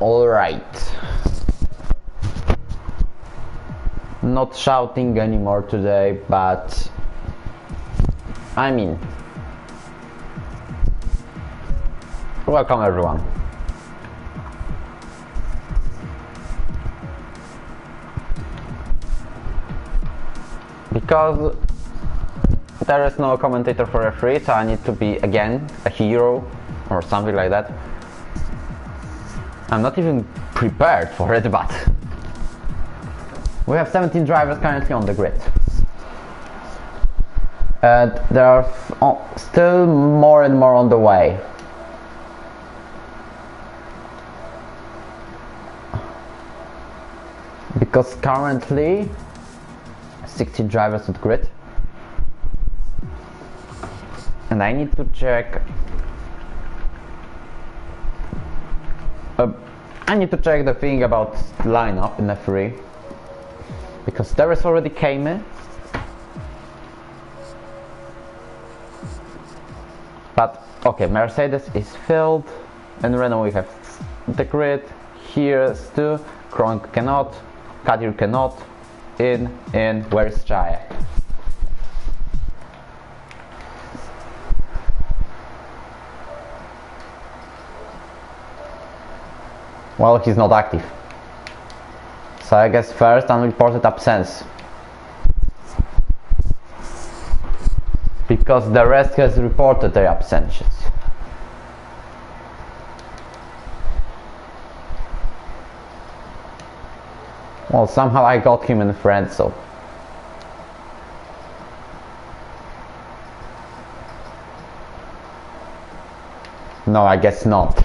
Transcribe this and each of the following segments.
All right. Not shouting anymore today, but I mean, welcome everyone. Because there is no commentator for referee, so I need to be again a hero or something like that. I'm not even prepared for it, but we have 17 drivers currently on the grid. And there are still more and more on the way. Because currently 16 drivers on the grid. And I need to check the thing about lineup in F3, because there is already came in, but okay, Mercedes is filled, and Renault we have the grid here too. Kronk cannot, Kadir cannot, in where is Chaya? Well, he's not active. So I guess first unreported absence. Because the rest has reported their absences. Well, somehow I got him in friends, so. No, I guess not.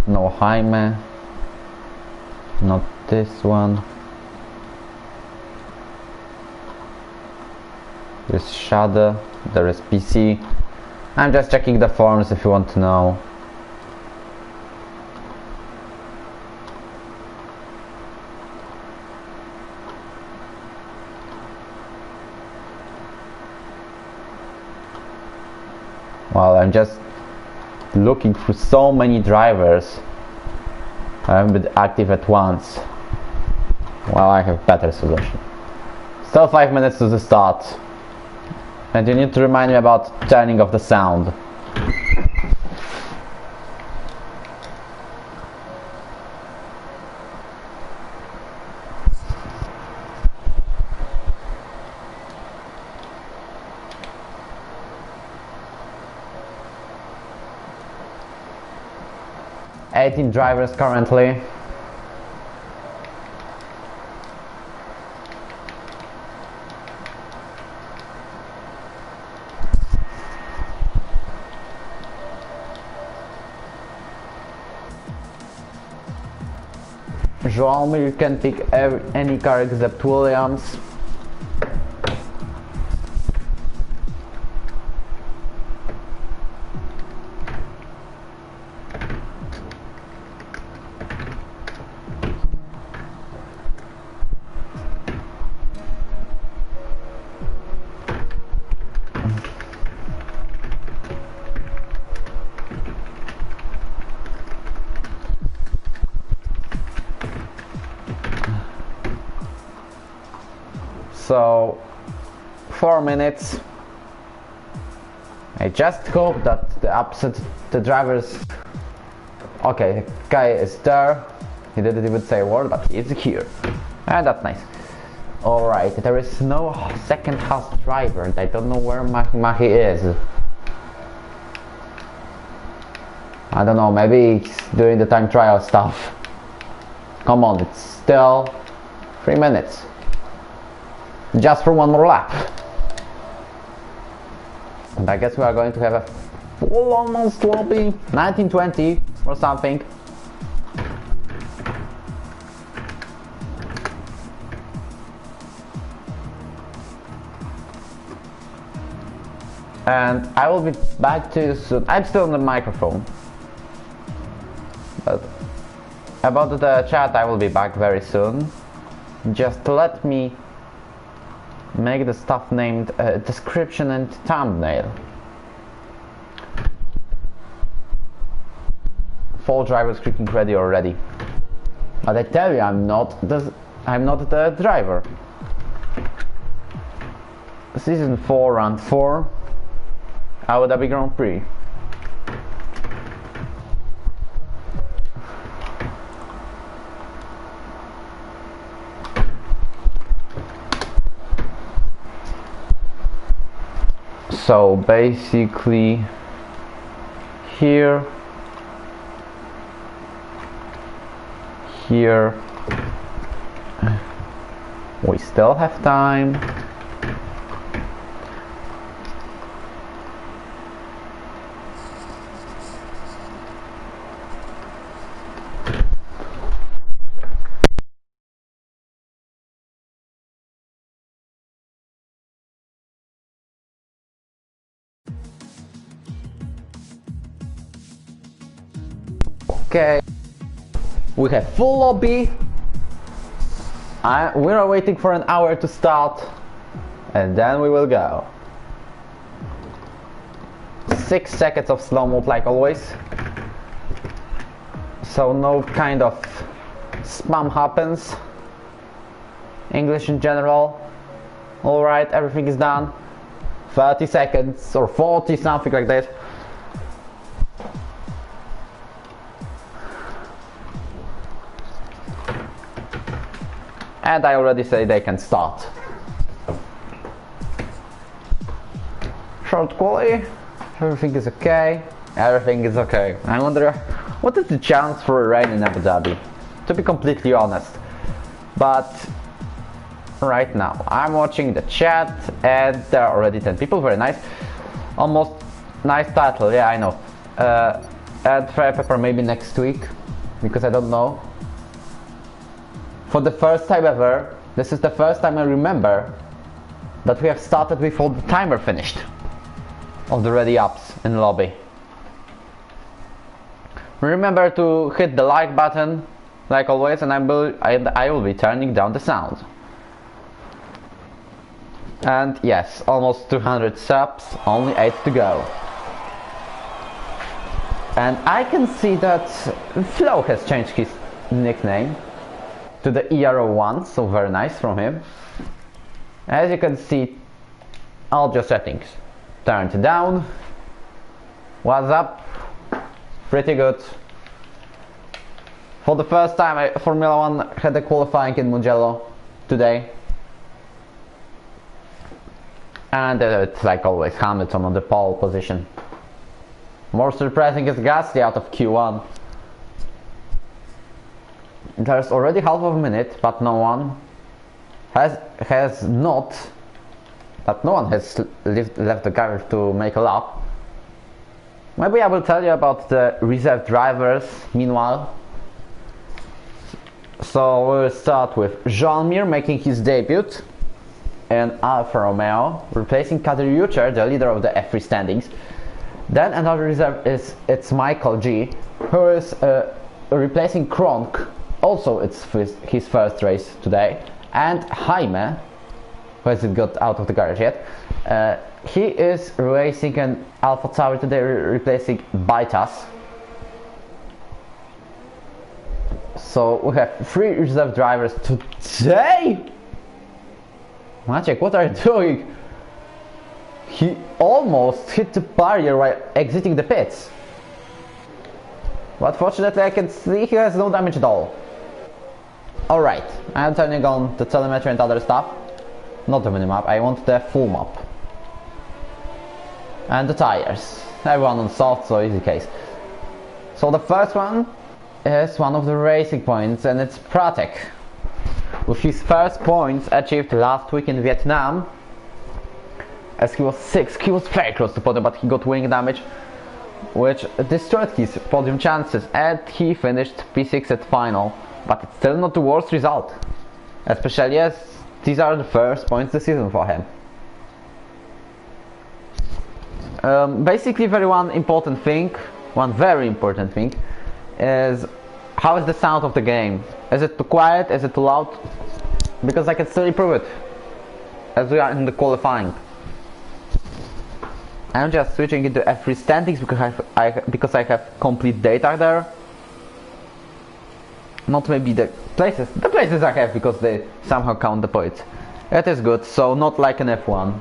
No Jaime, not this one. There's Shadow, there is PC. I'm just checking the forms if you want to know. Well, I'm just looking through so many drivers. I haven't been active at once. Well, I have better solution. Still 5 minutes to the start. And you need to remind me about turning off the sound. Eighteen drivers currently. Joao Mir can pick any car except Williams. So 4 minutes. I just hope that the drivers. Okay, guy is there. He didn't even say a word, but he's here, and that's nice. All right, there is no second house driver, and I don't know where Mahi is. I don't know. Maybe he's doing the time trial stuff. Come on, it's still 3 minutes. Just for one more lap. And I guess we are going to have a full almost lobby 1920 or something. And I will be back to you soon. I'm still on the microphone. But about the chat, I will be back very soon. Just let me make the stuff named description and thumbnail. 4 drivers clicking ready already. But I tell you, I'm not the driver. Season 4, round 4, Abu Dhabi Grand Prix. So basically here we still have time. Okay, we have full lobby. We are waiting for an hour to start, and then we will go. 6 seconds of slow mode like always, so no kind of spam happens. English in general. Alright, everything is done. 30 seconds or 40, something like that. And I already say they can start. Short quality, everything is okay. Everything is okay. I wonder what is the chance for rain in Abu Dhabi, to be completely honest. But right now I'm watching the chat and there are already 10 people. Very nice. Almost nice title, yeah, I know. And Fire Pepper maybe next week, because I don't know. For the first time ever, this is the first time I remember that we have started before the timer finished of the ready ups in the lobby. Remember to hit the like button like always, and I will be turning down the sound. And yes, almost 200 subs, only 8 to go. And I can see that Flo has changed his nickname to the ERO1, so very nice from him. As you can see, all your settings turned down. What's up? Pretty good. For the first time, Formula 1 had a qualifying in Mugello today. And it's like always, Hamilton on the pole position. More surprising is Gasly out of Q1. There's already half of a minute, but no one has left the garage to make a lap. Maybe I will tell you about the reserve drivers meanwhile. So we'll start with Jean-Mir making his debut in Alfa Romeo, replacing Kadir Yucher, the leader of the F3 standings. Then another reserve it's Michael G, who is replacing Kronk. Also, it's his first race today. And Jaime, who hasn't got out of the garage yet, he is racing an Alpha Tauri today, replacing Baitas. So we have 3 reserve drivers today. Maciek, what are you doing? He almost hit the barrier while exiting the pits. But fortunately I can see he has no damage at all. Alright, I'm turning on the telemetry and other stuff. Not the minimap, I want the full map. And the tires. Everyone on soft, so easy case. So the first one is one of the racing points, and it's Pratek. With his first points achieved last week in Vietnam. As he was 6th, he was very close to podium, but he got wing damage, which destroyed his podium chances, and he finished P6 at final. But it's still not the worst result, especially as these are the first points this season for him. Basically, one very important thing is how is the sound of the game? Is it too quiet? Is it too loud? Because I can still improve it. as we are in the qualifying. I'm just switching into F3 standings because I have complete data there. Not maybe the places I have because they somehow count the points. It is good, so not like an F1.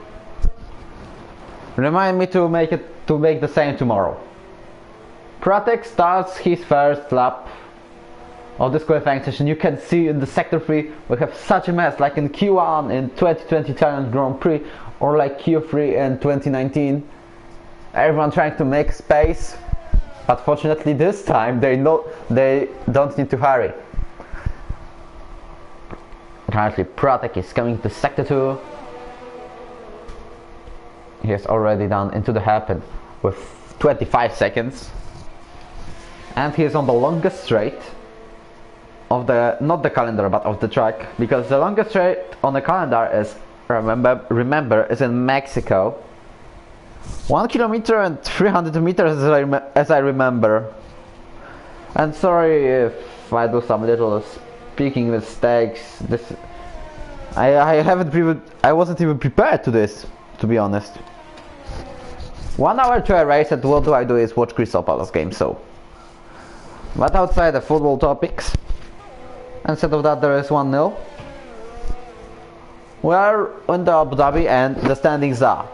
Remind me to make the same tomorrow. Pratek starts his first lap of this qualifying session. You can see in the sector 3 we have such a mess, like in Q1 in 2020 Thailand Grand Prix or like Q3 in 2019. Everyone trying to make space, but fortunately this time they don't need to hurry. Currently Pratek is coming to sector 2. He has already done into the hairpin with 25 seconds. And he is on the longest straight of the, not the calendar, but of the track, because the longest straight on the calendar is, remember, is in Mexico. 1 kilometer and 300 meters as I remember. And sorry if I do some little speaking mistakes. I wasn't even prepared to this, to be honest. 1 hour to a race, and what do is watch Chris Opala's game, so. But outside the football topics, instead of that there is 1-0. We are in the Abu Dhabi and the standings are: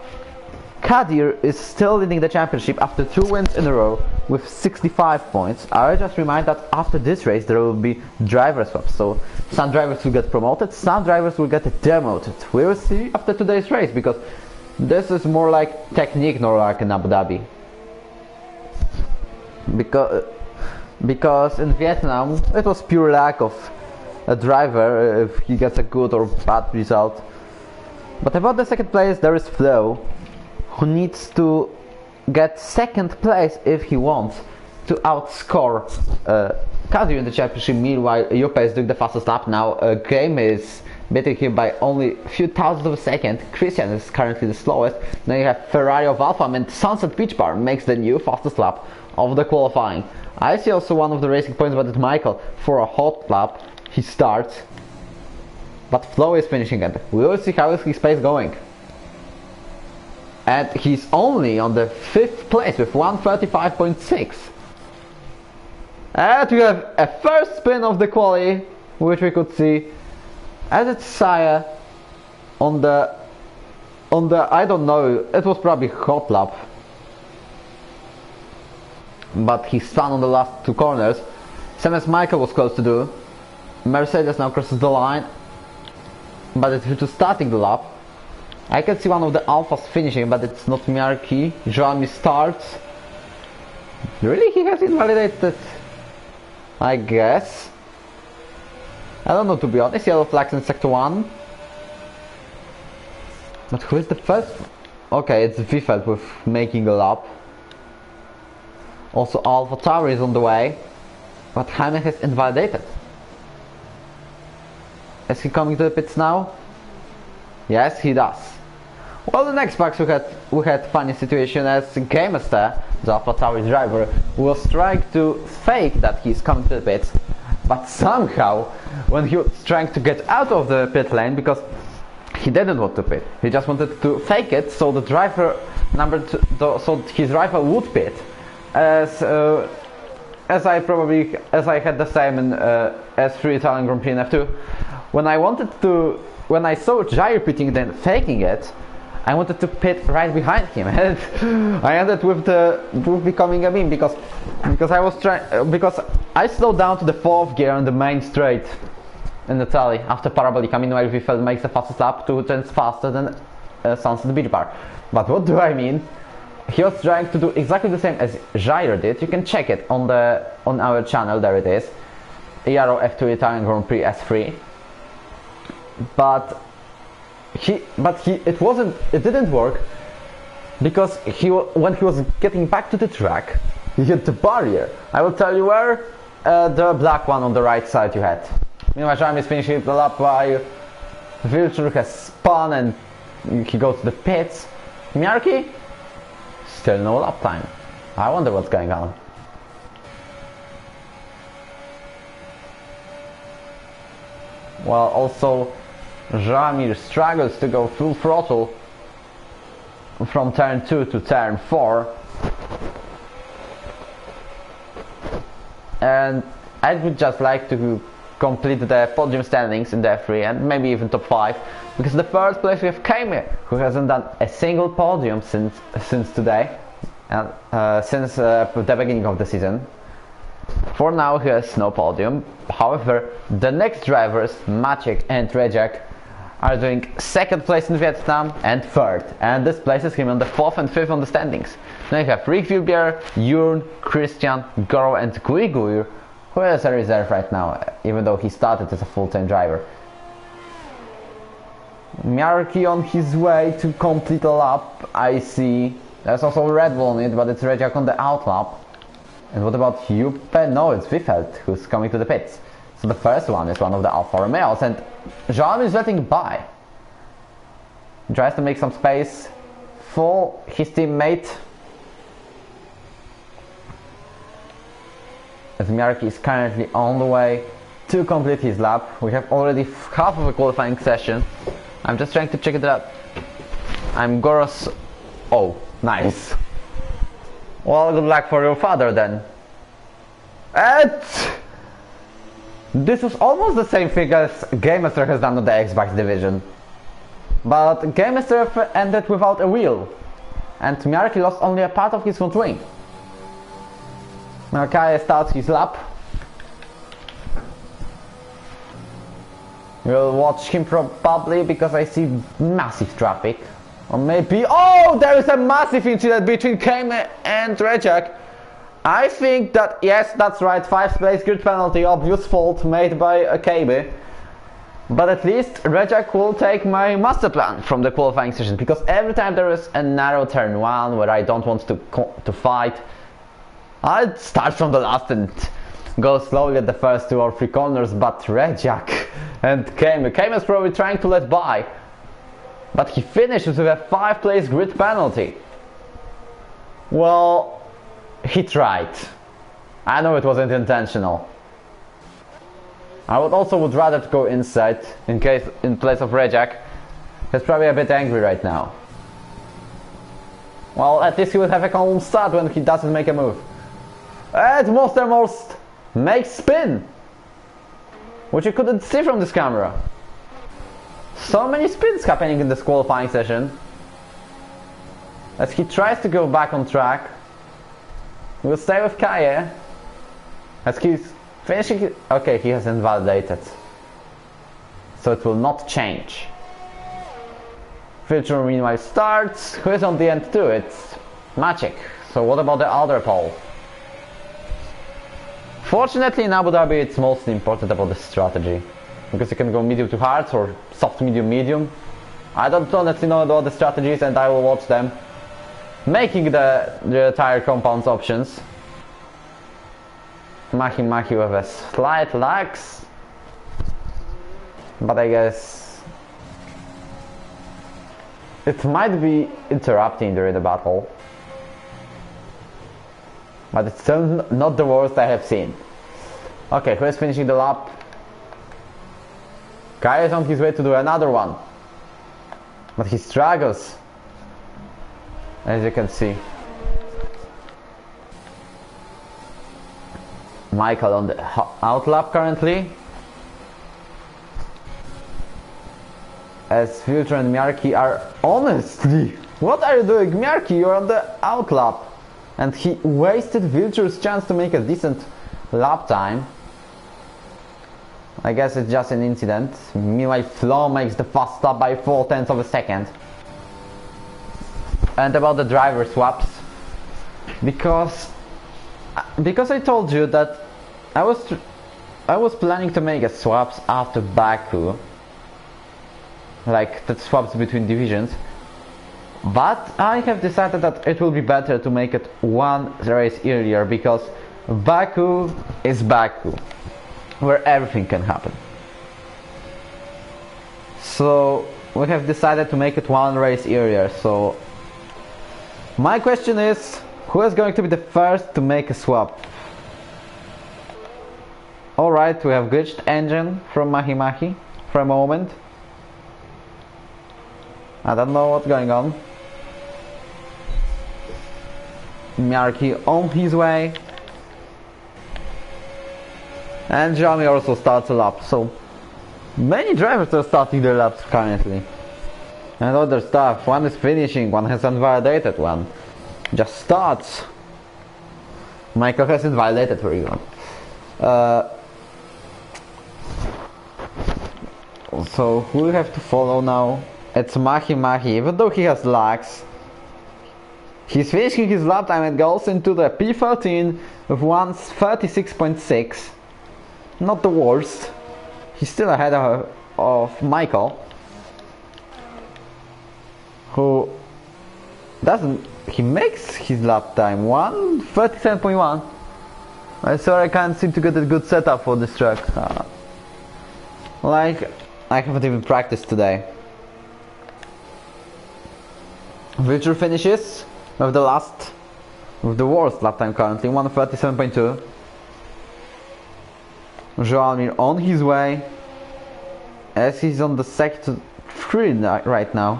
Kadir is still leading the championship after 2 wins in a row with 65 points. I just remind that after this race there will be driver swaps, so some drivers will get promoted, some drivers will get demoted. We will see after today's race, because this is more like technique, not like in Abu Dhabi. Because in Vietnam it was pure lack of a driver if he gets a good or bad result. But about the second place there is Flo, who needs to get second place if he wants to outscore Kadir in the championship. Meanwhile Juppe is doing the fastest lap now. Game is beating him by only a few thousandths of a second. Christian is currently the slowest. Then you have Ferrari of Alpha, and Sunset Beach Bar makes the new fastest lap of the qualifying. I see also one of the racing points, but it's Michael for a hot lap. He starts, but Flo is finishing it. We will see how is his pace going. And he's only on the 5th place with 1:35.6. And we have a first spin of the quali, which we could see as it's Saya on the I don't know, it was probably hot lap, but he spun on the last 2 corners, same as Michael was close to do. Mercedes now crosses the line, but it's due to starting the lap. I can see one of the Alphas finishing, but it's not Miarki. Joami starts. Really? He has invalidated, I guess. I don't know, to be honest. Yellow flags in sector 1. But who is the first? Okay, it's Vifeld with making a lap. Also Alpha Tauri is on the way, but Jaime has invalidated. Is he coming to the pits now? Yes, he does. Well, the next box we had funny situation as Gamester, the Alpha Tauri driver, was trying to fake that he's coming to the pits, but somehow when he was trying to get out of the pit lane, because he didn't want to pit, he just wanted to fake it so the driver so his rival would pit, as I had the same in S3 Italian Grand Prix in F2. When I saw Jair pitting then faking it, I wanted to pit right behind him, and I ended with becoming a meme because I slowed down to the 4th gear on the main straight in Italy after Parabolica. Meanwhile, Vifeld makes the fastest lap, 2 tenths faster than Sunset Beach Bar. But what do I mean? He was trying to do exactly the same as Jair did. You can check it on our channel. There it is, ERO F2 Italian Grand Prix S3. But it didn't work, because when he was getting back to the track, he hit the barrier. I will tell you where, the black one on the right side you had. Meanwhile, Jaime is finishing the lap while Wilczur has spun and he goes to the pits. Miarki? Still no lap time. I wonder what's going on. Well, also Jamir struggles to go full throttle from turn 2 to turn 4. And I would just like to complete the podium standings in the F3 and maybe even top 5, because the first place we have Kame, who hasn't done a single podium since today, and since the beginning of the season. For now he has no podium. However, the next drivers, Maciek and Rejak, are doing 2nd place in Vietnam and 3rd, and this places him on the 4th and 5th on the standings. Then you have Rick Vilbier, Jurn, Christian, Goro and Guiguir, who is a reserve right now, even though he started as a full-time driver. Miarki on his way to complete a lap, I see. There's also a Red Bull on it, but it's Rejak on the out lap. And what about Juppe? No, it's Vifeld who's coming to the pits. So the first one is one of the Alfa Romeos, and Jean is letting by. He tries to make some space for his teammate. As Miarki is currently on the way to complete his lap. We have already half of a qualifying session. I'm just trying to check it out. I'm Goros. Oh, nice. Well, good luck for your father then. And this was almost the same thing as Game Master has done on the Xbox division. But Game Master ended without a wheel. And Miarki lost only a part of his front wing. Miarki starts his lap. We'll watch him probably because I see massive traffic. Or maybe... Oh! There is a massive incident between Kame and Rejak. I think that... Yes, that's right. 5th place grid penalty. Obvious fault made by Kame. But at least Rejak will take my master plan from the qualifying session. Because every time there is a narrow turn 1 where I don't want to fight, I'll start from the last and go slowly at the first 2 or 3 corners. But Rejak and Kame is probably trying to let by. But he finishes with a 5th place grid penalty. Well, he tried. I know it wasn't intentional. I would rather go inside in place of Rejak. He's probably a bit angry right now. Well, at least he will have a calm start when he doesn't make a move. And Monstermost makes spin, which you couldn't see from this camera. So many spins happening in this qualifying session. As he tries to go back on track. We'll stay with Kaye. As he's finishing... Okay, he has invalidated. So it will not change. Filter meanwhile starts. Who is on the end too? It's Maciek. So what about the other pole? Fortunately in Abu Dhabi it's mostly important about the strategy. Because you can go medium to hard or soft medium. I don't honestly know about the strategies and I will watch them. Making the tire compounds options. Mahi with a slight lags. But I guess it might be interrupting during the battle. But it's still not the worst I have seen. Okay, who is finishing the lap? Kai is on his way to do another one. But he struggles. As you can see. Michael on the out lap currently. As Filter and Miarki are... Honestly! What are you doing? Miarki, you're on the out lap. And he wasted Filter's chance to make a decent lap time. I guess it's just an incident. Meanwhile, Flo makes the fast lap by 0.4 of a second. And about the driver swaps, because I told you that I was planning to make a swaps after Baku, like the swaps between divisions, but I have decided that it will be better to make it one race earlier, because Baku is Baku, where everything can happen. So we have decided to make it one race earlier. So my question is, who is going to be the first to make a swap? Alright, we have glitched engine from Mahi for a moment. I don't know what's going on. Miyaki on his way. And Jeremy also starts a lap, so many drivers are starting their laps currently. And other stuff, one is finishing, one has invalidated, one just starts. Michael hasn't violated for you. So we have to follow now. It's Mahi, even though he has lags. He's finishing his lap time and goes into the P13 with 1:36.6. Not the worst. He's still ahead of Michael, who doesn't. He makes his lap time 1:37.1. I'm sorry, I can't seem to get a good setup for this track. Like, I haven't even practiced today. Future finishes with the worst lap time currently, 1:37.2. Joalmir on his way, as he's on the sector 3 right now.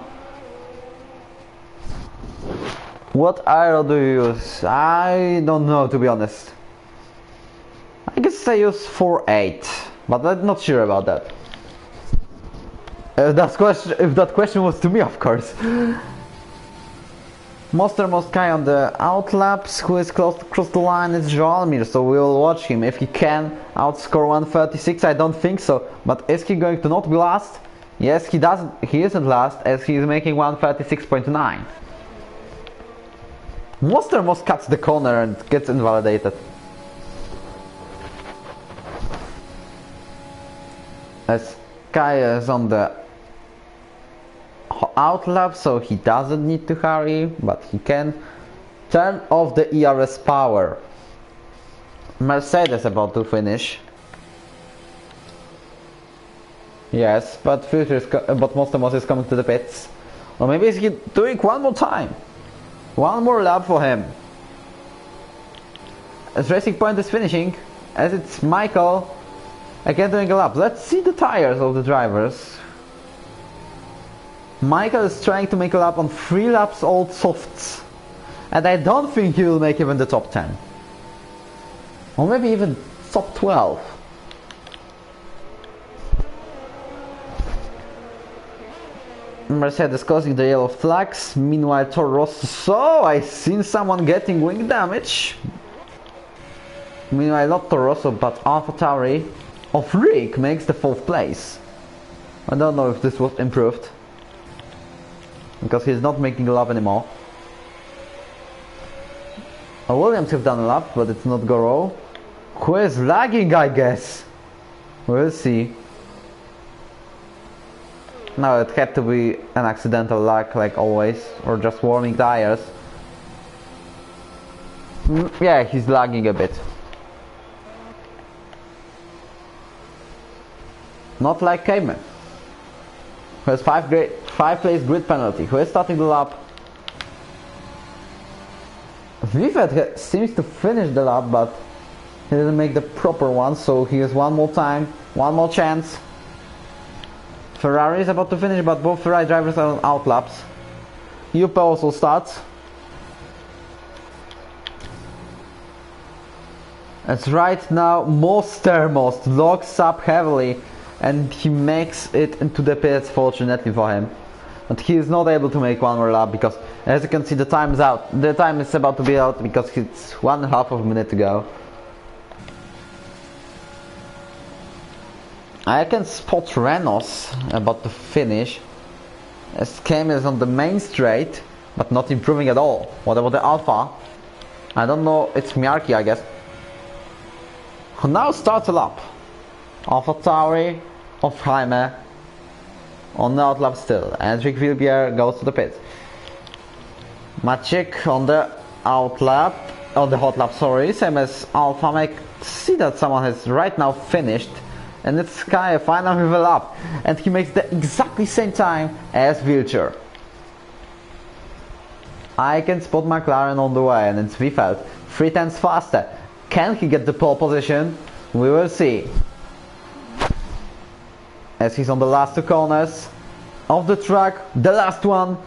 What aero do you use? I don't know, to be honest. I guess I use 4.8, but I'm not sure about that. If that question was to me, of course. Most guy on the outlaps who is close the line is Joalmir, so we will watch him. If he can outscore 1:36, I don't think so. But is he going to not be last? Yes, he doesn't. He isn't last, as he is making 1:36.9. Most cuts the corner and gets invalidated. As Kai is on the outlap, so he doesn't need to hurry, but he can turn off the ERS power. Mercedes about to finish. Yes, but Mostamos is coming to the pits. Or maybe he's doing one more time. One more lap for him. As Racing Point is finishing, as it's Michael again doing a lap. Let's see the tires of the drivers. Michael is trying to make a lap on 3 laps old softs, and I don't think he will make even the top 10. Or maybe even top 12. Mercedes causing the yellow flags. Meanwhile, Toro Rosso. So I seen someone getting wing damage. Meanwhile, not Toro Rosso, but AlphaTauri of Rick makes the 4th place. I don't know if this was improved, because he's not making a lap anymore. Williams have done a lap, but it's not Goro, who is lagging, I guess. We'll see. No, it had to be an accidental lag, like always, or just warming tires. Yeah, he's lagging a bit. Not like Cayman, who has 5 place grid penalty, who is starting the lap. Vivet seems to finish the lap, but he didn't make the proper one, so he has one more time, one more chance. Ferrari is about to finish, but both Ferrari drivers are on out laps. Juppe also starts. As right now Most locks up heavily, and he makes it into the pits, fortunately for him. But he is not able to make one more lap, because as you can see the time is out. The time is about to be out because it's 1/2 of a minute to go. I can spot Renault's about to finish, as Cam is on the main straight, but not improving at all. What about the Alpha? I don't know, it's Miyaki, I guess. Who now starts a lap. AlphaTauri of Jaime on the outlap still. Enric Vilbier goes to the pit. Maciek on the outlap, on the hot lap, sorry, same as Alpha. I see that someone has right now finished, and it's Sky final with a lap, and he makes the exactly same time as Wilcher. I can spot McLaren on the way, and it's Vifeld 3/10 faster. Can he get the pole position? We will see. As he's on the last 2 corners, of the track, the last one,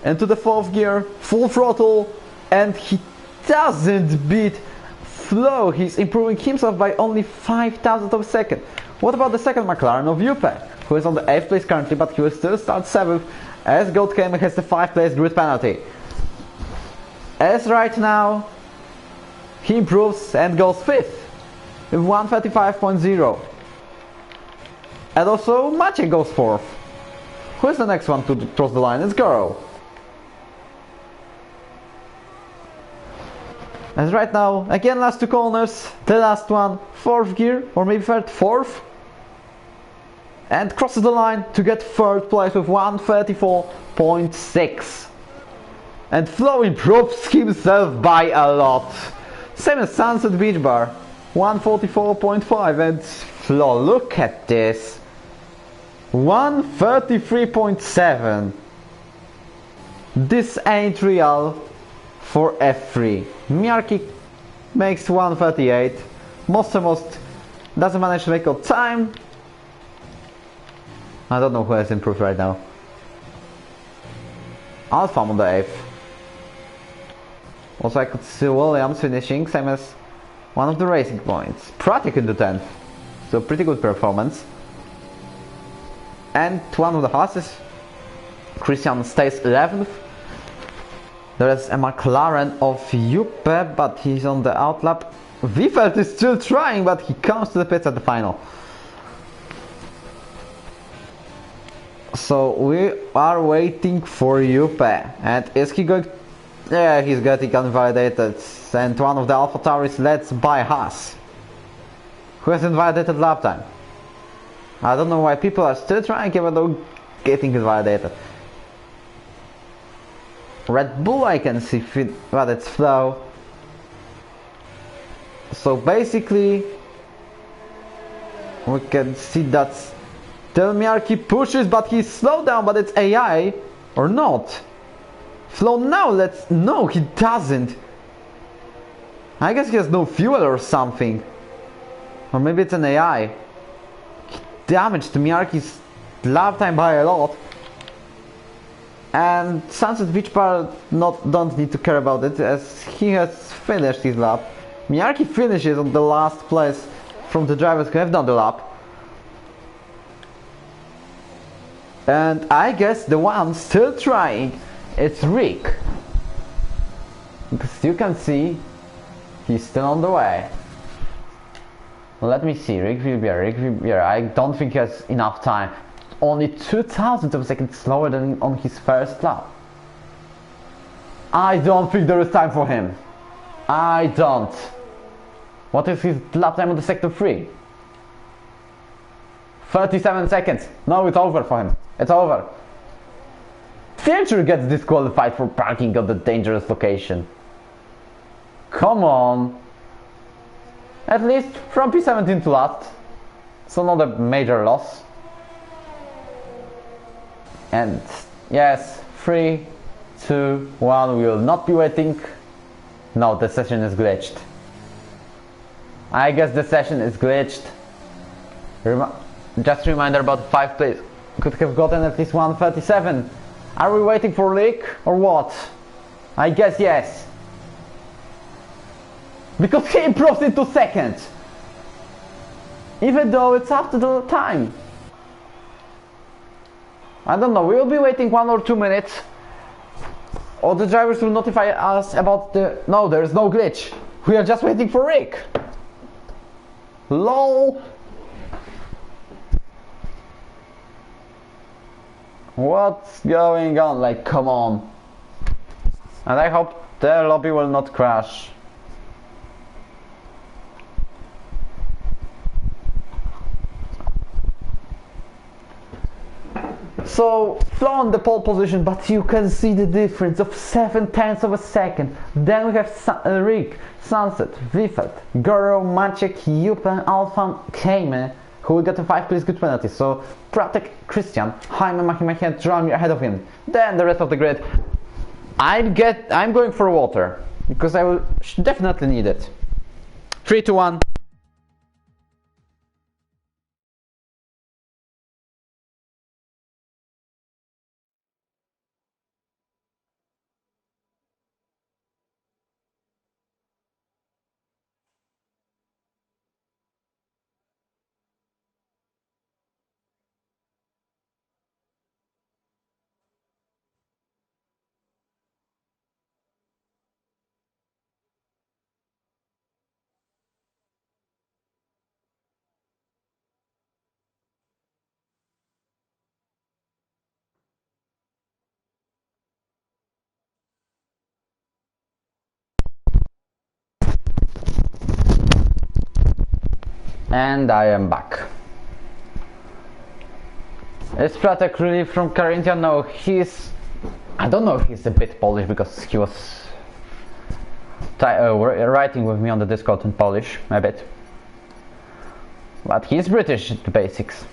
into the 4th gear, full throttle, and he doesn't beat Flo. He's improving himself by only 0.005 of a second. What about the second McLaren of Juppe, who is on the 8th place currently, but he will still start 7th, as Wojtinho has the 5th place grid penalty. As right now, he improves and goes 5th with 1:35.0. And also Maciek goes 4th. Who is the next one to cross the line? It's Girl. As right now, again last 2 corners, the last one, 4th gear, or maybe 3rd, 4th. And crosses the line to get 3rd place with 1:34.6. And Flo improves himself by a lot. Same as Sunset Beach Bar, 1:44.5. And Flo, look at this, 1:33.7. This ain't real for F3. Miarki makes 1:38. Most doesn't manage to make up time. I don't know who has improved right now. Alpha on the 8th. Also I could see Williams finishing same as one of the racing points. Pratik in the 10th. So pretty good performance. And one of the Haas's, Christian, stays 11th. There is a McLaren of Juppe, but he's on the outlap. Wiefeld is still trying, but he comes to the pits at the final. So we are waiting for Juppe. And is he going? Yeah, he's getting invalidated. And one of the Alpha Tauris led by Haas, who has invalidated lap time. I don't know why people are still trying, even though getting invalidated. Red Bull I can see, but it's Flo. So basically, we can see that Miarki pushes, but he's slowed down, but it's AI or not. Flo now, no, he doesn't. I guess he has no fuel or something. Or maybe it's an AI. He damaged Miarki's lap time by a lot. And Sunset Beach Bar don't need to care about it, as he has finished his lap. Miarki finishes on the last place from the drivers who have done the lap. And I guess the one still trying, it's Rick. Because you can see, he's still on the way. Let me see, Rick Villiers, I don't think he has enough time. Only 0.002 of a second slower than on his first lap. I don't think there is time for him. I don't. What is his lap time on the sector 3? 37 seconds. No, it's over for him. It's over. Future gets disqualified for parking at the dangerous location. Come on. At least from P17 to last. So not a major loss. And yes, 3, 2, 1, we will not be waiting. No, the session is glitched. I guess the session is glitched. Just a reminder about 5th place. Could have gotten at least 1:37. Are we waiting for Rick or what? I guess yes. Because he improves into 2nd. Even though it's after the time. I don't know, we will be waiting 1 or 2 minutes. Or the drivers will notify us about the... No, there is no glitch. We are just waiting for Rick. LOL. What's going on? Like, come on. And I hope the lobby will not crash. So, Flo on the pole position, but you can see the difference of 0.7 of a second. Then we have Rick, Sunset, Wiefeld, Goro, Maciek, Juppe, Alfa, Keime, who will get a 5th place good penalty. So, Pratek, Christian, Jaime, Machi and Jerome ahead of him. Then the rest of the grid. I'm going for water, because I will definitely need it. 3, 2, 1. And I am back. Is Pratek really from Carinthia? No, I don't know if he's a bit Polish because he was writing with me on the Discord in Polish a bit. But he's British at the basics.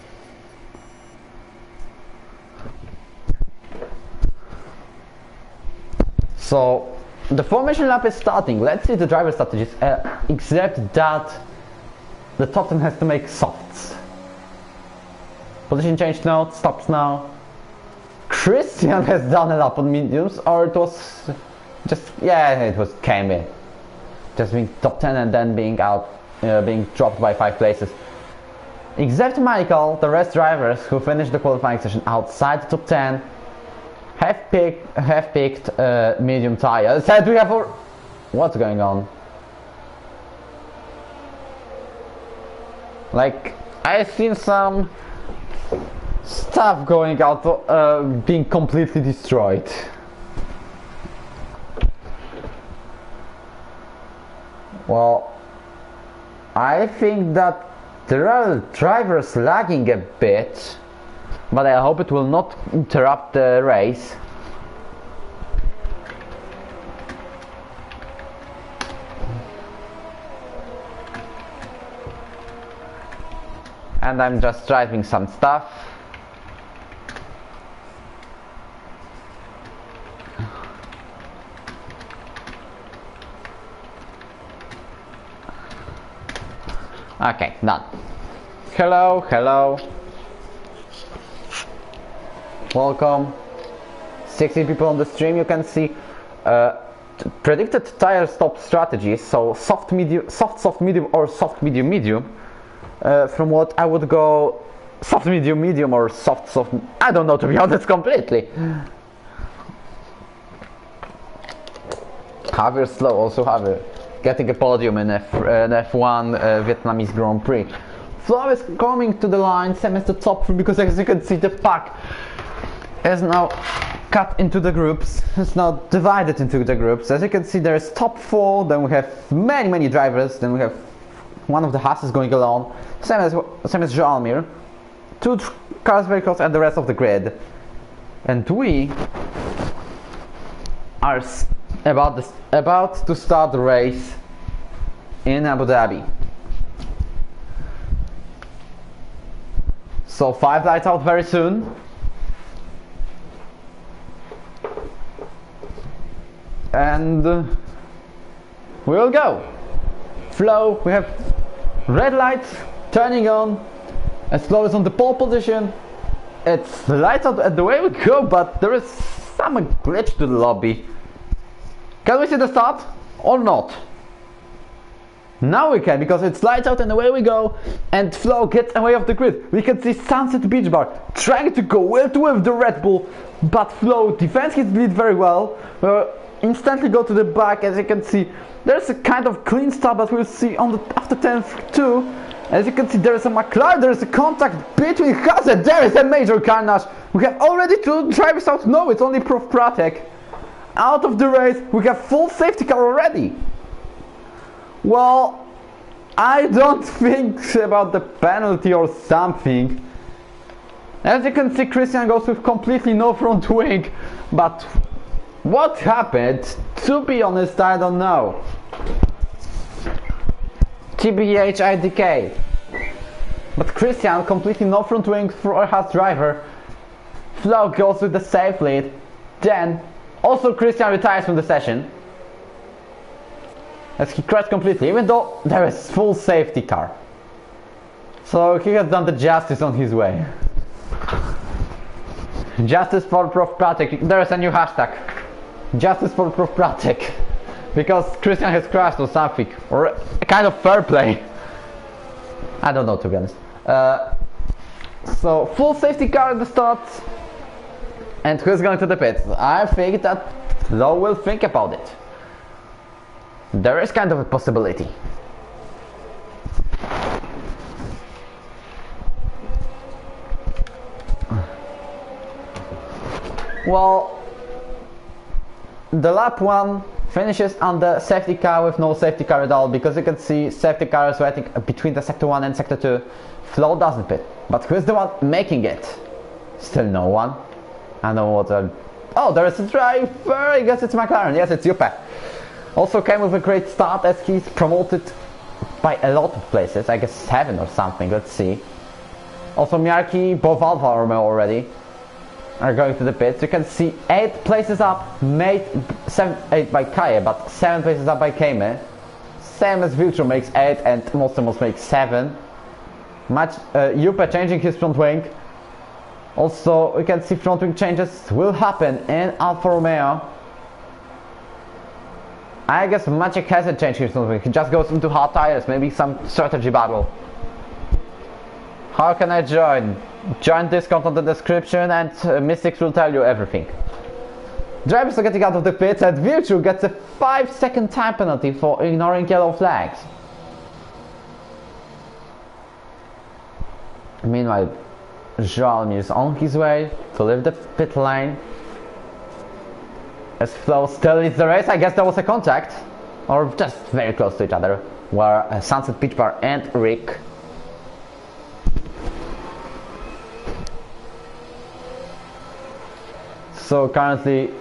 So the formation lap is starting. Let's see the driver strategies, except that the top 10 has to make softs. Position change now, stops now. Christian has done a lap on mediums, or it was just, yeah, it was came in. Just being top 10 and then being out, being dropped by 5 places. Except Michael, the rest drivers who finished the qualifying session outside the top 10 have picked medium tires. Said we have what's going on? Like, I've seen some stuff going out, being completely destroyed. Well, I think that there are drivers lagging a bit, but I hope it will not interrupt the race. And I'm just driving some stuff. Okay, done. Hello, hello. Welcome. 60 people on the stream. You can see predicted tire stop strategies. So soft, medium, soft, medium, or soft, medium, medium. From what I would go soft, medium, medium, or soft, soft. I don't know, to be honest, completely. Javier slow, also Javier getting a podium in F1 Vietnamese Grand Prix. Flo is coming to the line, same as the top 3, because as you can see the pack is now cut into the groups. It's now divided into the groups. As you can see, there is top 4, then we have many drivers, then we have one of the Haas going along, same as Joalmir, 2 cars very close, and the rest of the grid. And we are about to start the race in Abu Dhabi. So 5 lights out very soon. And we'll go. Flow, we have red lights turning on as Flow is on the pole position. It's the lights out at the way we go, but there is some glitch to the lobby. Can we see the start or not? Now we can, because it's lights out and away we go, and Flo gets away off the grid. We can see Sunset Beach Bar trying to go with the Red Bull, but Flo defends his lead very well. Instantly go to the back. As you can see, there's a kind of clean start, but we'll see on the after 10th too. As you can see, there is a McLaren, there is a contact between cars, and there is a major carnage. We have already 2 drivers out. No, it's only Prof Pratek out of the race. We have full safety car already. Well, I don't think about the penalty or something. As you can see, Christian goes with completely no front wing, but what happened? To be honest, I don't know. TBH IDK. But Christian completely no front wing for a Haas driver. Flo goes with the safe lead. Then also Christian retires from the session, as he crashed completely, even though there is full safety car. So he has done the justice on his way. Justice for Prof Pratek. There is a new hashtag. Justice for Prof Pratek. Because Christian has crashed or something. Or a kind of fair play. I don't know, to be honest. So full safety car at the start. And who's going to the pits? I think that Flo will think about it. There is kind of a possibility. Well, the lap 1 finishes on the safety car with no safety car at all, because you can see safety car is waiting between the sector 1 and sector 2. Flo doesn't pit, but who's the one making it? Still no one. I know what oh, there is a driver. I guess it's McLaren. Yes, it's Juppe. Also came with a great start, as he's promoted by a lot of places. I guess 7 or something. Let's see. Also Miyaki, both Alfa Romeo already are going to the pits. You can see 8 places up, made 8 by Kaye, but 7 places up by Kame. Same as Viltro makes 8 and Mostimos makes 7. Juppe changing his front wing. Also, we can see front wing changes will happen in Alfa Romeo. I guess Maciek hasn't changed his front wing. He just goes into hard tires, maybe some strategy battle. How can I join? Join discount on the description, and Mystics will tell you everything. Drivers are getting out of the pits, and Viltru gets a 5-second time penalty for ignoring yellow flags. Meanwhile, João is on his way to leave the pit lane. As Flo still leads the race, I guess there was a contact, or just very close to each other, where Sunset Beach Bar and Rick. So currently,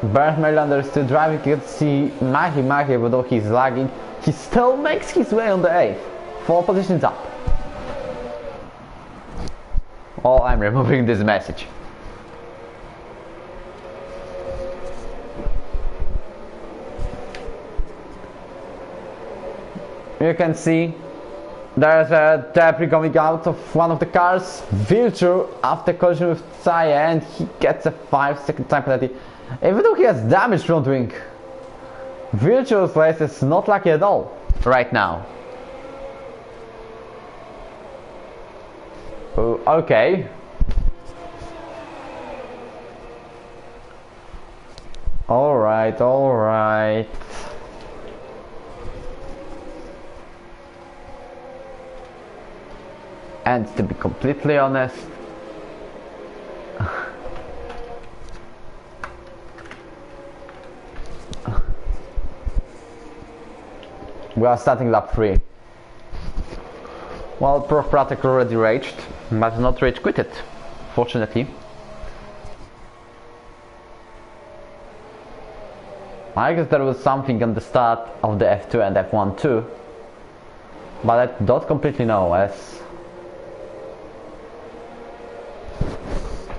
Bernd Mailander is still driving. You can see Mahi, although he's lagging, he still makes his way on the 8th, 4 positions up. Oh, I'm removing this message. You can see there's a debris coming out of one of the cars. Viltru after collision with Tsaye, and he gets a 5-second time penalty. Even though he has damaged front wing, Viltru's race is not lucky at all right now. Okay. Alright. And to be completely honest, we are starting lap 3. Well, Prof Pratek already raged, but not rage quitted, fortunately. I guess there was something on the start of the F2 and F1 too, but I don't completely know, as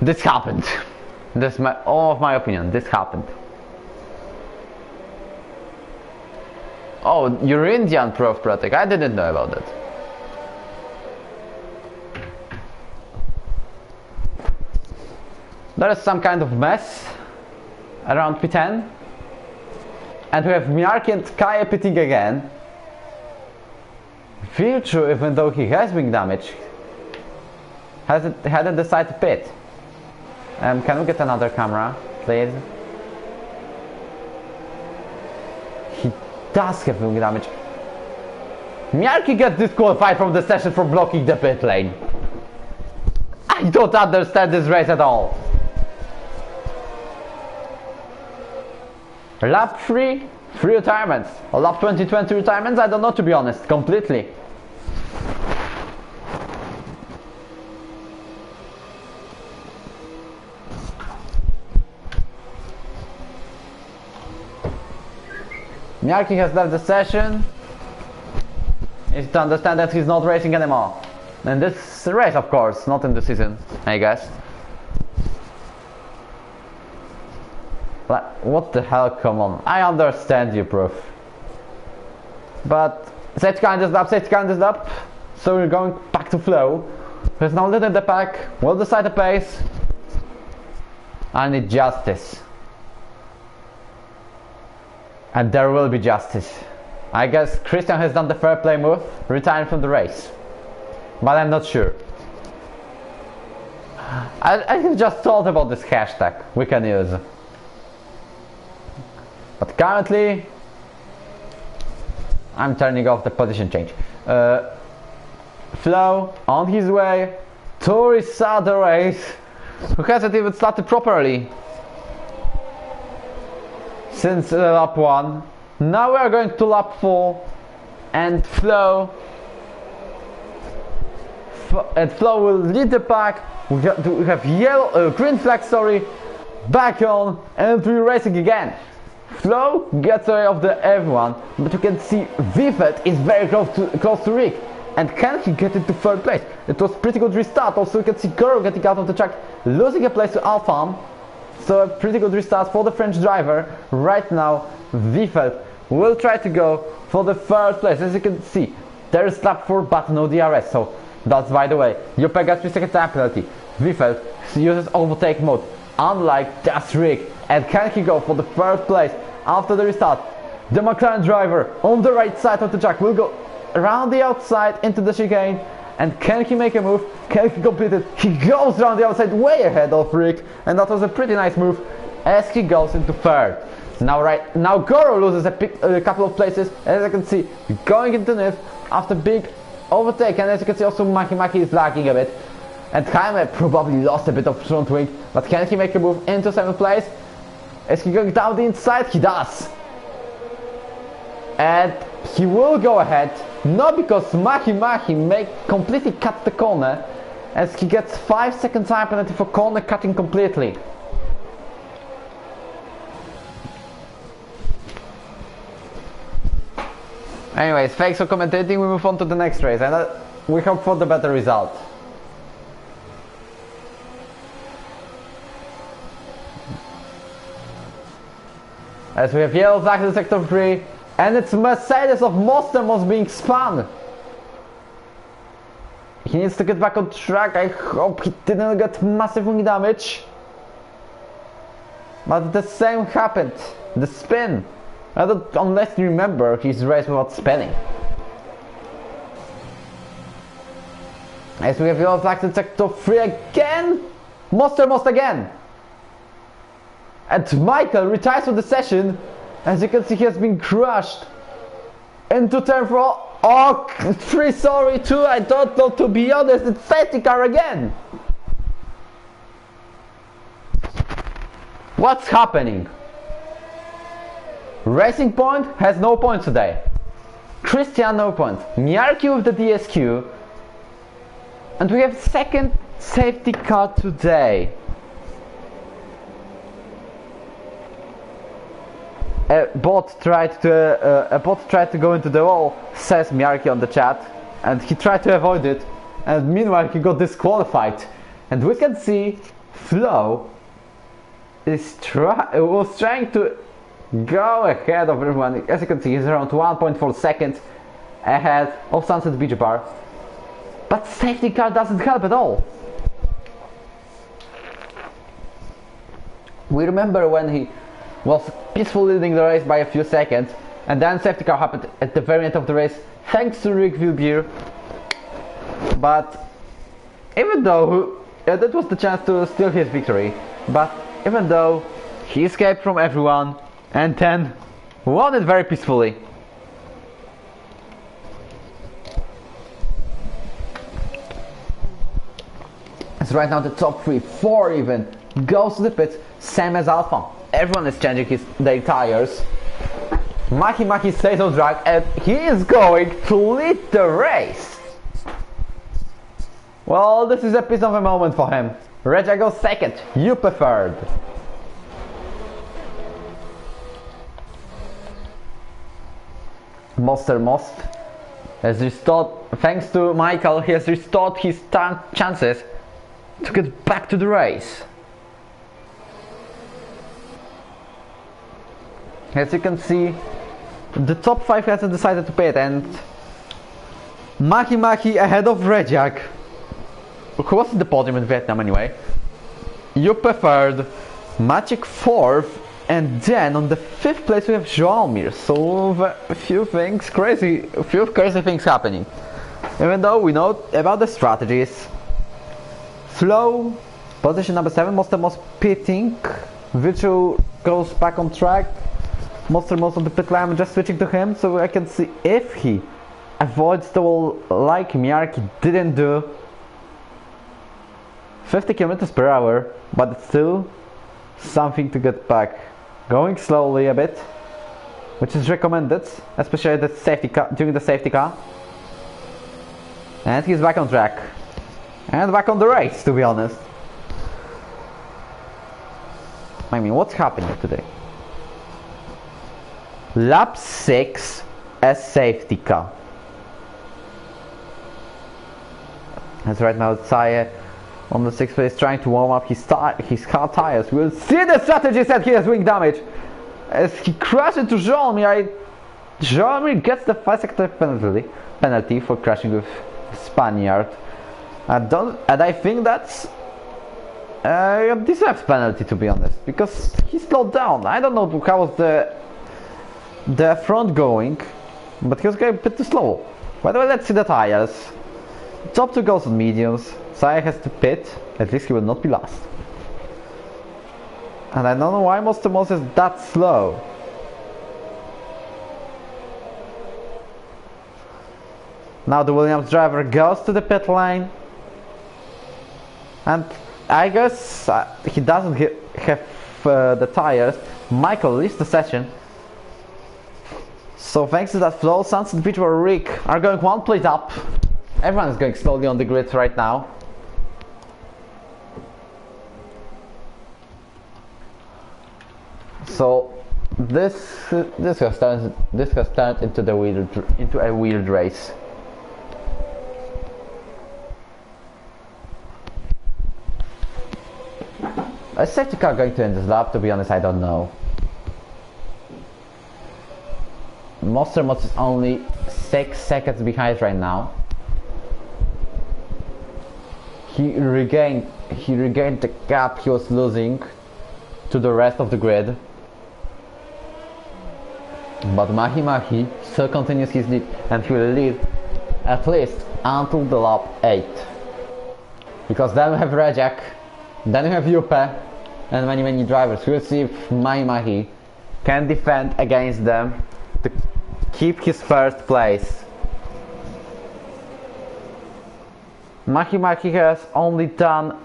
this happened. This is all of my opinion. This happened. Oh, you're Indian, Prof Pratek. I didn't know about that. There is some kind of mess around P10, and we have Miyaki and Kaye pitting again. Viltru, even though he has been damaged, hadn't decided to pit. Can we get another camera, please? He does have wing damage. Miyaki gets disqualified from the session for blocking the pit lane. I don't understand this race at all. Lap 3 retirements. Or lap 2020 retirements, I don't know, to be honest, completely. Miyaki has left the session. Is to understand that he's not racing anymore. And this race, of course, not in the season, I guess. Like, what the hell, come on. I understand you, Prof. But safety car is up, so we're going back to Flo, who's now leading the pack, will decide the pace. I need justice. And there will be justice. I guess Christian has done the fair play move, retiring from the race. But I'm not sure. I have just thought about this hashtag we can use. But currently, I'm turning off the position change. Flo on his way to restart the race, who hasn't even started properly. since lap 1. Now we are going to lap 4, and Flo will lead the pack. We have green flag, sorry, back on, and we're racing again. Flo gets away of everyone, but you can see Vivet is very close to Rick. And can he get into third place? It was pretty good restart. Also you can see Goro getting out of the track, losing a place to Alpham. So a pretty good restart for the French driver. Right now Vivet will try to go for the third place. As you can see, there is lap 4 but no DRS. So that's, by the way, Juppe got 3-second time penalty. Vivet uses overtake mode, unlike Das Rick. And can he go for the third place after the restart? The McLaren driver on the right side of the track will go around the outside into the chicane. And can he make a move? Can he complete it? He goes around the outside way ahead of Rick, and that was a pretty nice move as he goes into third. Now Goro loses a couple of places, as you can see, going into NIF after big overtake. And as you can see, also Maki is lagging a bit, and Jaime probably lost a bit of front wing. But can he make a move into 7th place? Is he going down the inside? He does. And he will go ahead, not because Maki completely cut the corner, as he gets 5-second time penalty for corner cutting completely. Anyways, thanks for commentating. We move on to the next race, and we hope for the better result. As we have yellow flag in sector 3, and it's Mercedes of Mostermos being spun. He needs to get back on track. I hope he didn't get massive wing damage. But the same happened. The spin. Unless you remember his race without spinning. As we have yellow flags in sector 3 again. Mostermos again. And Michael retires from the session. As you can see, he has been crushed into turn 4. Oh, 3, sorry, 2, I don't know, to be honest. It's safety car again. What's happening? Racing Point has no points today. Christian no points. Miyarki with the DSQ. And we have second safety car today. A bot tried to go into the wall, says Miyarki on the chat, and he tried to avoid it, and meanwhile he got disqualified. And we can see Flo was trying to go ahead of everyone. As you can see, he's around 1.4 seconds ahead of Sunset Beach Bar, but safety car doesn't help at all. We remember when he was peacefully leading the race by a few seconds, and then safety car happened at the very end of the race thanks to Rick Vilbier. But even though that was the chance to steal his victory, but even though he escaped from everyone and then won it very peacefully. As right now the top 3, 4 even goes to the pits, same as Alpha. Everyone is changing their tires. Maki stays on track, and he is going to lead the race. Well, this is a piece of a moment for him. Regia goes second, Juppe third. Mostermos has restored, thanks to Michael, he has restored his chances to get back to the race. As you can see, the top 5 hasn't decided to pit, and Maki ahead of Regiak, who was in the podium in Vietnam anyway. Juppe third, Maciek 4th, and then on the 5th place we have Joalmir. So a few crazy things happening. Even though we know about the strategies. Flo, position number 7, Mostermos pitting. Virtual goes back on track. Mostermos on the pit lane, I'm just switching to him so I can see if he avoids the wall like Miyarki didn't do. 50 km/h, but it's still something to get back. Going slowly a bit, which is recommended, especially the safety car, during the safety car. And he's back on track. And back on the race, to be honest. I mean, what's happening today? Lap 6, a safety car. As right now, Saye on the 6th place trying to warm up his car tires. We'll see the strategy set. He has wing damage. As he crashed into Jean-Mir. Jean-Mir gets the 5-second penalty for crashing with Spaniard. And I think that's a deserved penalty, to be honest, because he slowed down. I don't know how was the front going, but he was going a bit too slow. By the way, let's see the tires. Top 2 goes on mediums. Saye has to pit. At least he will not be last. And I don't know why Monster is that slow. Now the Williams driver goes to the pit lane. And I guess he doesn't have the tires. Michael leaves the session. So thanks to that flow, Sunset Beach or Rick are going one plate up. Everyone is going slowly on the grid right now. So this has turned into a weird race. A safety car going to end this lap, to be honest, I don't know. Monster is only 6 seconds behind right now. He regained the gap he was losing to the rest of the grid. But Mahi still continues his lead, and he will lead at least until the lap 8. Because then we have Rejak, then we have Juppe, and many drivers. We'll see if Mahi can defend against them to keep his first place. Mahi has only done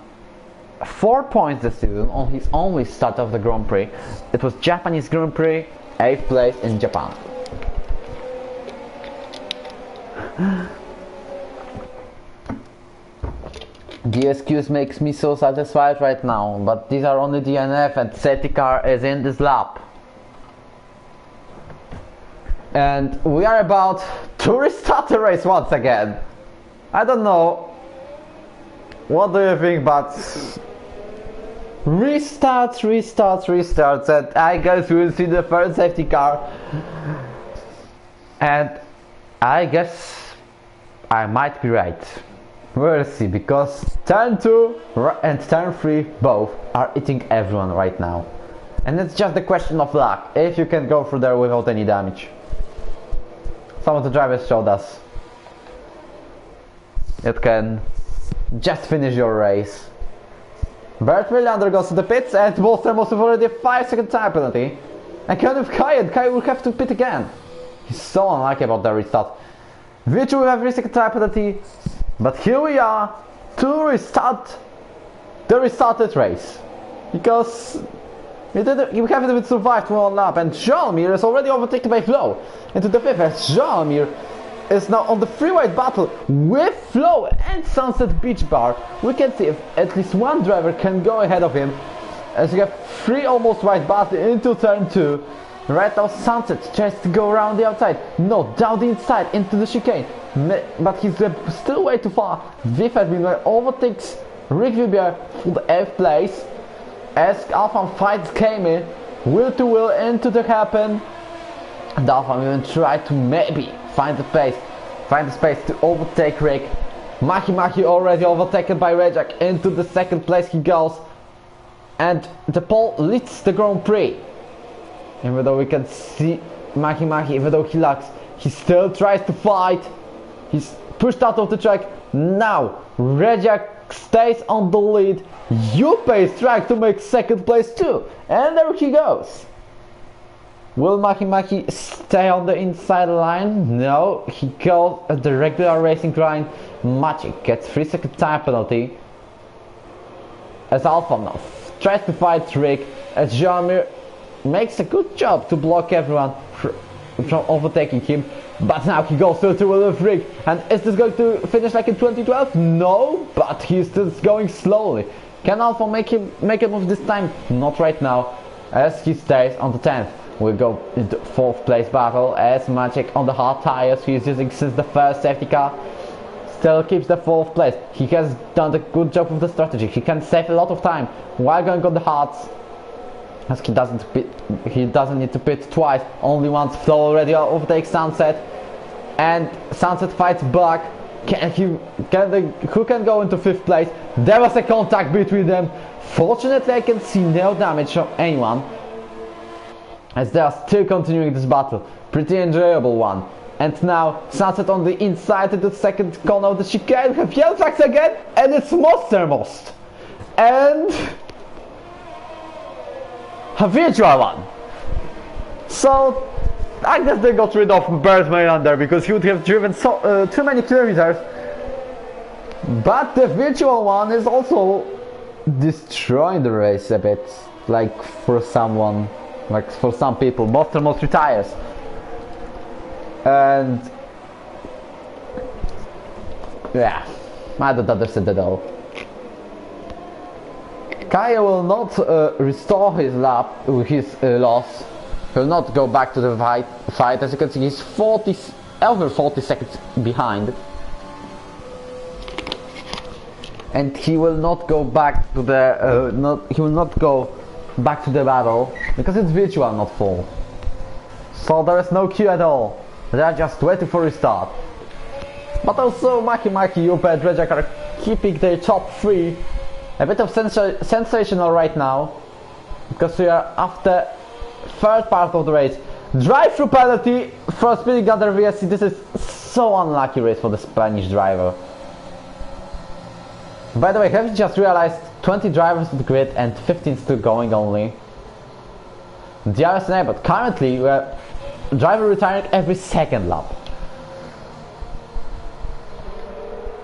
4 points this season on his only start of the Grand Prix. It was Japanese Grand Prix, 8th place in Japan. The excuse makes me so satisfied right now, but these are only DNF and safety car is in this lap. And we are about to restart the race once again. I don't know. What do you think, but restarts, and I guess we will see the first safety car. And I guess I might be right. We'll see, because turn 2 and turn 3 both are eating everyone right now. And it's just a question of luck, if you can go through there without any damage. Some of the drivers showed us it can just finish your race. Bert Willander goes to the pits, and Monster was already a 5-second time penalty. And kind of Kai will have to pit again. He's so unlucky about the restart. Vichu will have a 3-second time penalty. But here we are to restart the restarted race. Because we haven't even survived one lap, and Jean-Mir is already overtaken by Flo into the 5th, as Jean-Mir is now on the free-wide battle with Flo and Sunset Beach Bar. We can see if at least one driver can go ahead of him, as we have 3 almost wide battle into turn 2. Right now Sunset tries to go around the outside, no, down the inside into the chicane, but he's still way too far. Viffert meanwhile overtakes Rick Vibier for the 8th place, as Alpha fights came in, wheel to wheel into the happen, and Alpha even tried to maybe find the space to overtake Rick. Mahi already overtaken by Rejak, into the 2nd place he goes, and the pole leads the Grand Prix. Even though we can see Mahi, even though he lags, he still tries to fight. He's pushed out of the track. Now Rejak stays on the lead. Juppe is trying to make 2nd place too, and there he goes. Will Mahi stay on the inside line? No, he goes at the regular racing line. Maciek gets 3-second time penalty, as Alpha now tries to fight Rick, as Jean-Mir makes a good job to block everyone from overtaking him. But now he goes through to William Rig. And is this going to finish like in 2012? No, but he's still going slowly. Can Alfa make him move this time? Not right now, as he stays on the 10th. We'll go into 4th place battle as Maciek on the hard tires he's using since the first safety car still keeps the 4th place. He has done a good job with the strategy. He can save a lot of time while going on the hards, as he doesn't need to pit twice, only once. Flo already overtakes Sunset, and Sunset fights back. Who can go into 5th place? There was a contact between them. Fortunately, I can see no damage from anyone, as they are still continuing this battle. Pretty enjoyable one. And now Sunset on the inside into the second corner of the chicane. We have yellow flags again, and it's Monstermost. And a virtual one. So I guess they got rid of Bert Mailander because he would have driven too many kilometers. But the virtual one is also destroying the race a bit, like for someone. Like for some people, Monstermost retires, and yeah, I don't understand at all. Kaya will not restore his loss. He'll not go back to the fight. As you can see, he's over 40 seconds behind, and he will not go back to the. He will not go back to the battle because it's virtual, not full. So there is no queue at all. They are just waiting for restart. But also Maki, Yupa and Rejak are keeping their top 3. A bit of sensational right now, because we are after 3rd part of the race. Drive-through penalty for speeding under VSC. This is so unlucky race for the Spanish driver. By the way, have you just realized 20 drivers on the grid and 15 still going only? DRS enabled. Currently, we are driver retiring every 2nd lap.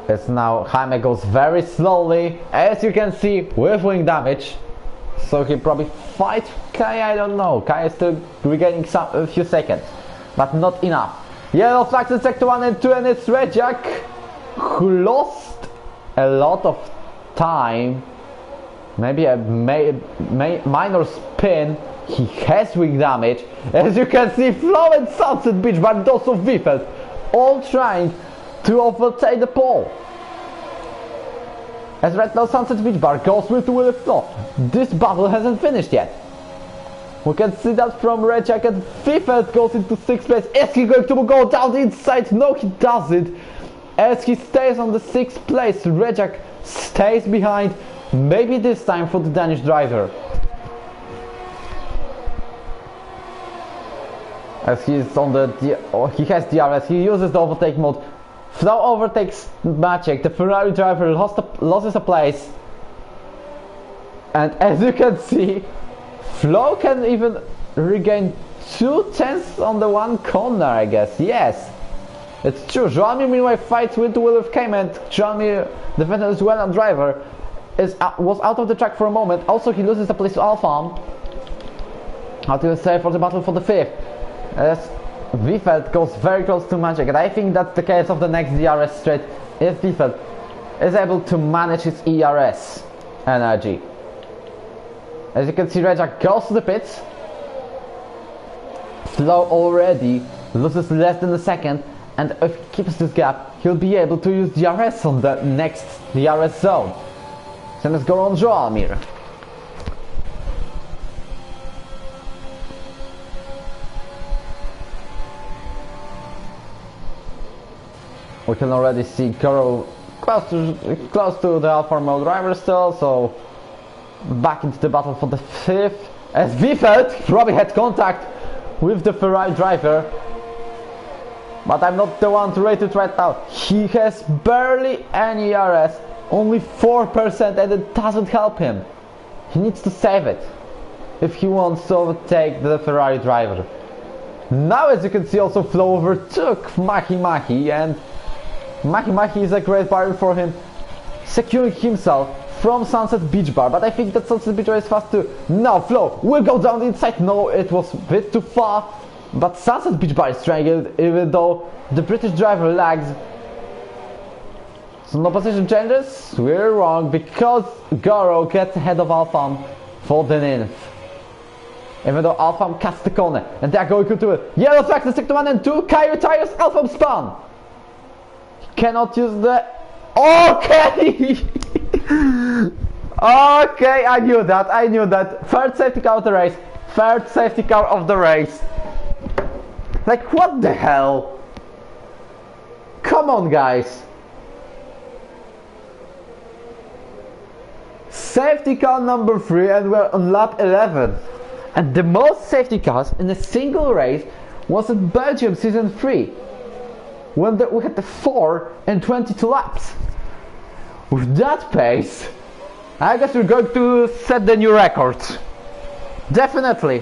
As now Jaime goes very slowly, as you can see, with wing damage. So he'll probably fight Kaya, I don't know. Kaya is still regaining a few seconds, but not enough. Yellow flags in sector 1 and 2, and it's Rejak, who lost a lot of time. Maybe a minor spin. He has wing damage. As you can see, Flo and Sunset Beach, but also Vifeld, all trying to overtake the pole. As right now Sunset Beach Bar goes through to Willie Flo. This battle hasn't finished yet. We can see that from Rejak, and Vifeld goes into 6th place. Is he going to go down the inside? No, he doesn't. As he stays on the 6th place, Rejak stays behind. Maybe this time for the Danish driver. As he is on he has DRS, he uses the overtake mode. Flo overtakes Maciek, the Ferrari driver loses a place. And as you can see, Flo can even regain 2/10 on the one corner, I guess. Yes, it's true. Joami meanwhile fights with Wilf Cayman. Joami, the Venezuelan driver, was out of the track for a moment. Also, he loses the place to Alfa. How to say for the battle for the 5th. As Vifeld goes very close to Maciek, and I think that's the case of the next DRS straight if Vifeld is able to manage his ERS energy. As you can see, Rejak goes to the pits. Flo already loses less than a second, and if he keeps this gap, he'll be able to use DRS on the next DRS zone. So let's go on Joamir. We can already see Kuro close to the Alfa Romeo driver still, so back into the battle for the 5th. As Vifeld probably had contact with the Ferrari driver, but I'm not the one to rate it right now. He has barely any ERS, only 4%, and it doesn't help him. He needs to save it if he wants to overtake the Ferrari driver. Now, as you can see, also Flo overtook Maki, and Maki is a great barrier for him, securing himself from Sunset Beach Bar, but I think that Sunset Beach Bar is fast too. Now Flo will go down the inside. No, it was a bit too far, but Sunset Beach Bar is trying it, even though the British driver lags. So no position changes. We're wrong because Goro gets ahead of Alfam for the ninth. Even though Alfam cuts the corner and they're going to it. Yellow tracks the sector 1 and 2. Kai retires. Alfam spun. Cannot use the. Okay! Okay, I knew that. Third safety car of the race. Third safety car of the race. Like, what the hell? Come on, guys. Safety car number 3 and we're on lap 11. And the most safety cars in a single race was in Belgium season 3. When we had the 4 and 22 laps. With that pace, I guess we're going to set the new record. Definitely.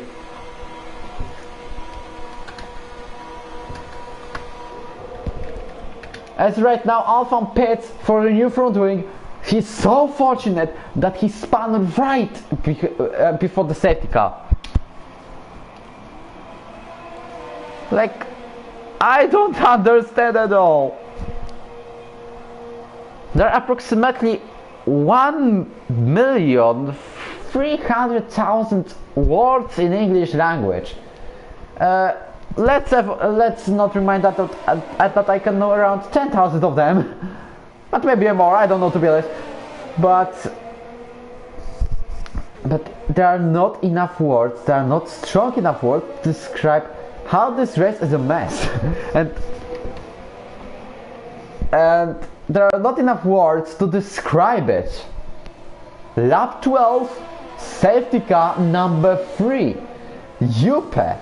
As right now Alfam pits for the new front wing. He's so fortunate that he spun right before the safety car. Like, I don't understand at all. There are approximately 1,300,000 words in English language. Let's not remind that I can know around 10,000 of them, but maybe more. I don't know, to be honest. But there are not enough words. There are not strong enough words to describe how this race is a mess, and there are not enough words to describe it. Lap 12, safety car number 3, Juppe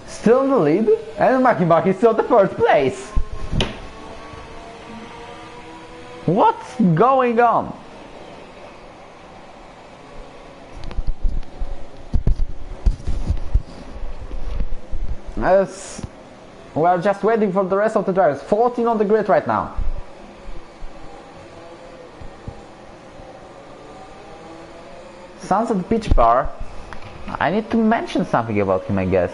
still in the lead, and Maki still in the first place. What's going on? As we're just waiting for the rest of the drivers. 14 on the grid right now. Sunset Beach Bar. I need to mention something about him, I guess.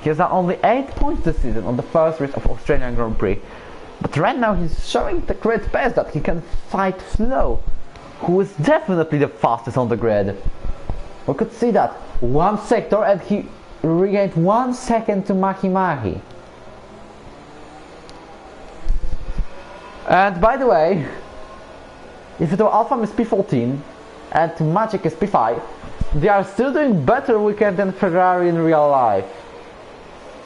He has only 8 points this season on the first race of Australian Grand Prix. But right now he's showing the great pace that he can fight Flo, who is definitely the fastest on the grid. We could see that. One sector and he regained 1 second to Maki. And by the way, if the Alfam is P14 and Magic is P5, they are still doing better weekend than Ferrari in real life.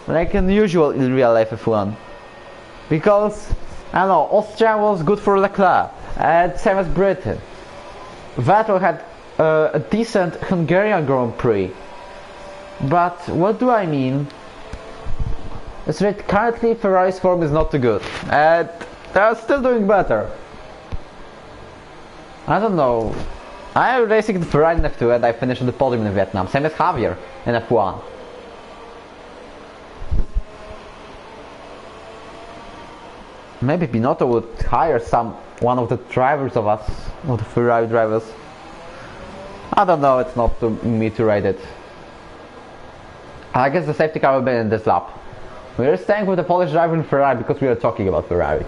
Like unusual in real life F1. Because, I don't know, Austria was good for Leclerc, and same as Britain. Vettel had a decent Hungarian Grand Prix. But what do I mean? It's that currently Ferrari's form is not too good, and they're still doing better. I don't know. I'm racing the Ferrari in F2 and I finished on the podium in Vietnam, same as Javier in F1. Maybe Binotto would hire one of the drivers of us, of the Ferrari drivers. I don't know, it's not to me to rate it. I guess the safety car will be in this lap. We are staying with the Polish driver in Ferrari because we are talking about Ferrari.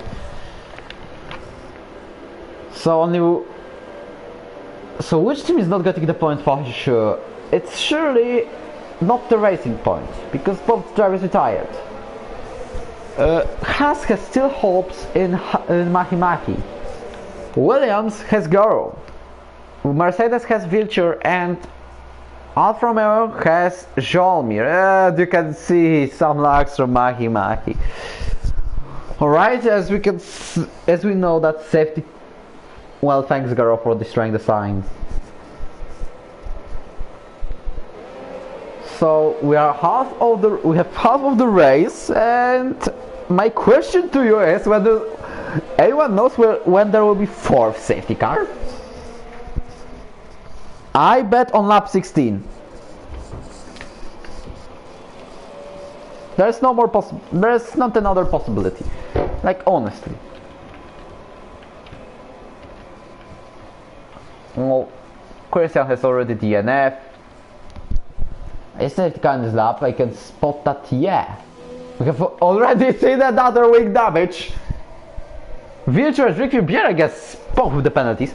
So which team is not getting the point for sure? It's surely not the Racing Point, because both drivers retired. Haas has still hopes in Maki. Williams has Goro. Mercedes has Vilcher and Alfa Romeo has Jolmir. You can see some lags from Maki. Alright, as we know that safety. Well, thanks Goro for destroying the signs. So we have half of the race, and my question to you is whether anyone knows when there will be 4th safety car? I bet on lap 16. There's not another possibility. Like, honestly. Well, Christian has already DNF. Is safety car in this lap? I can spot that, yeah. We have already seen another wing damage. Virtual Ricky Bier gets both of the penalties.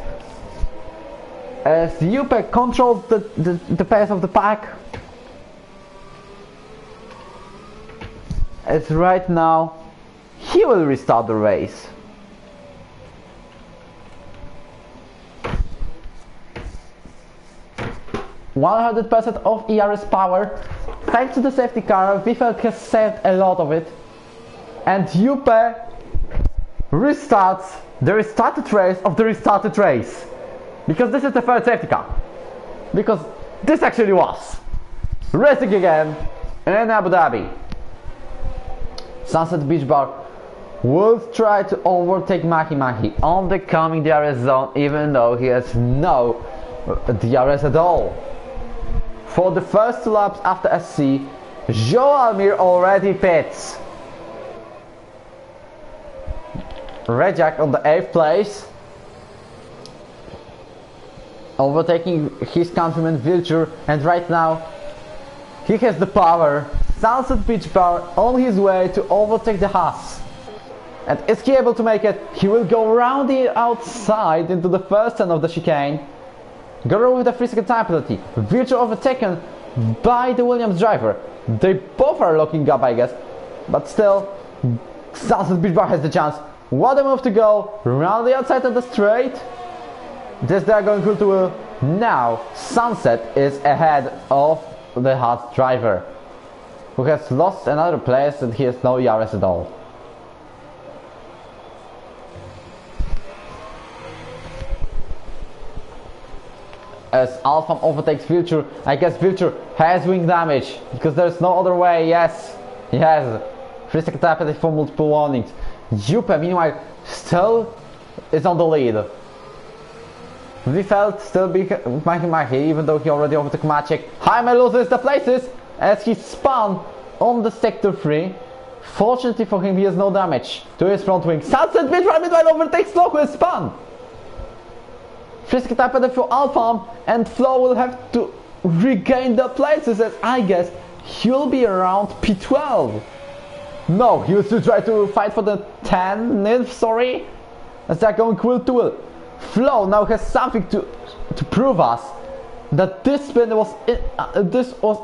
As Jupe controls the pace of the pack. As right now, he will restart the race. %100% of ERS power. Thanks to the safety car, Wifeld has saved a lot of it. And Jupe restarts the restarted race of the restarted race. Because this is the third safety car. Because this actually was. Racing again in Abu Dhabi. Sunset Beach Bar will try to overtake Mahi on the coming DRS zone, even though he has no DRS at all. For the first 2 laps after SC, Joe Almir already pits. Rejak on the 8th place, overtaking his countryman Vilcher, and right now he has the power. Sunset Beach Bar on his way to overtake the Haas. And is he able to make it? He will go around the outside into the first turn of the chicane. Go with the 3-second time penalty. Vilcher overtaken by the Williams driver. They both are locking up, I guess. But still, Sunset Beach Bar has the chance. What a move to go around the outside of the straight. This they are going to now. Sunset is ahead of the Haas driver, who has lost another place and he has no ERS at all. As Alfam overtakes Vilcher, I guess Vilcher has wing damage, because there's no other way. Yes, he has. 3-second tap penalty for multiple warnings. Jupe, meanwhile, still is on the lead. Wifeld still behind Mahi, even though he already overtook Maciek. Jaime loses the places as he spun on the sector 3. Fortunately for him, he has no damage to his front wing. Sunset Beach Bar meanwhile overtakes Flo, who is spun. 3-second tap penalty for Alfam, and Flo will have to regain the places, as I guess he'll be around P12. No, he will still try to fight for the 10th, sorry, as they're going quill to will. Flo now has something to prove us that this spin was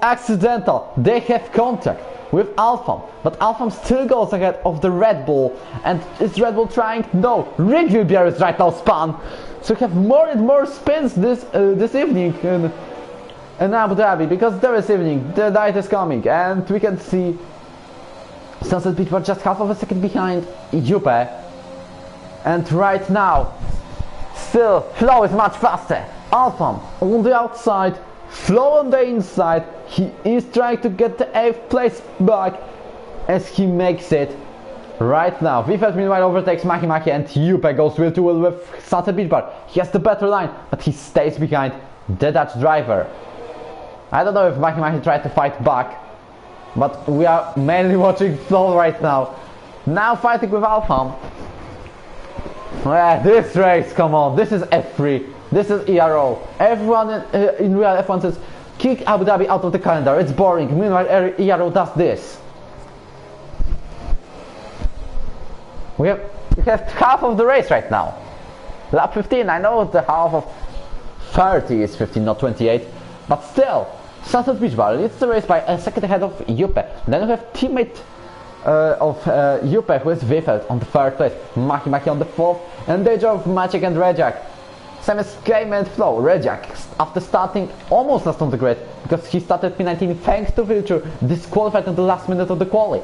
accidental. They have contact with Alfam, but Alfam still goes ahead of the Red Bull. And is Red Bull trying? No, Rick Vilbier is right now spun. So we have more and more spins this evening in Abu Dhabi, because there is evening, the night is coming, and we can see Sunset Beach Bar just half of a second behind Jupe. And right now, still, Flo is much faster. Alfam on the outside, Flo on the inside. He is trying to get the 8th place back as he makes it right now. Wifeld meanwhile overtakes Mahi and Jupe goes wheel to wheel with Sunset Beach Bar. He has the better line, but he stays behind the Dutch driver. I don't know if Mahi tried to fight back, but we are mainly watching Flo right now. Now fighting with Alfam. This race, come on, this is F3, this is ERO. Everyone in real F1 says, kick Abu Dhabi out of the calendar, it's boring. Meanwhile, ERO does this. We have half of the race right now. Lap 15, I know the half of 30 is 15, not 28. But still, Sunset Beach Bar leads the race by a second ahead of Jupe. Then we have teammate of Jupe, who is Wifeld on the 3rd place, Mahi on the 4th, and they drove Maciek and Rejak. Same as Game and Flo. Rejak, after starting almost last on the grid, because he started P19 thanks to Vilcher, disqualified in the last minute of the quali.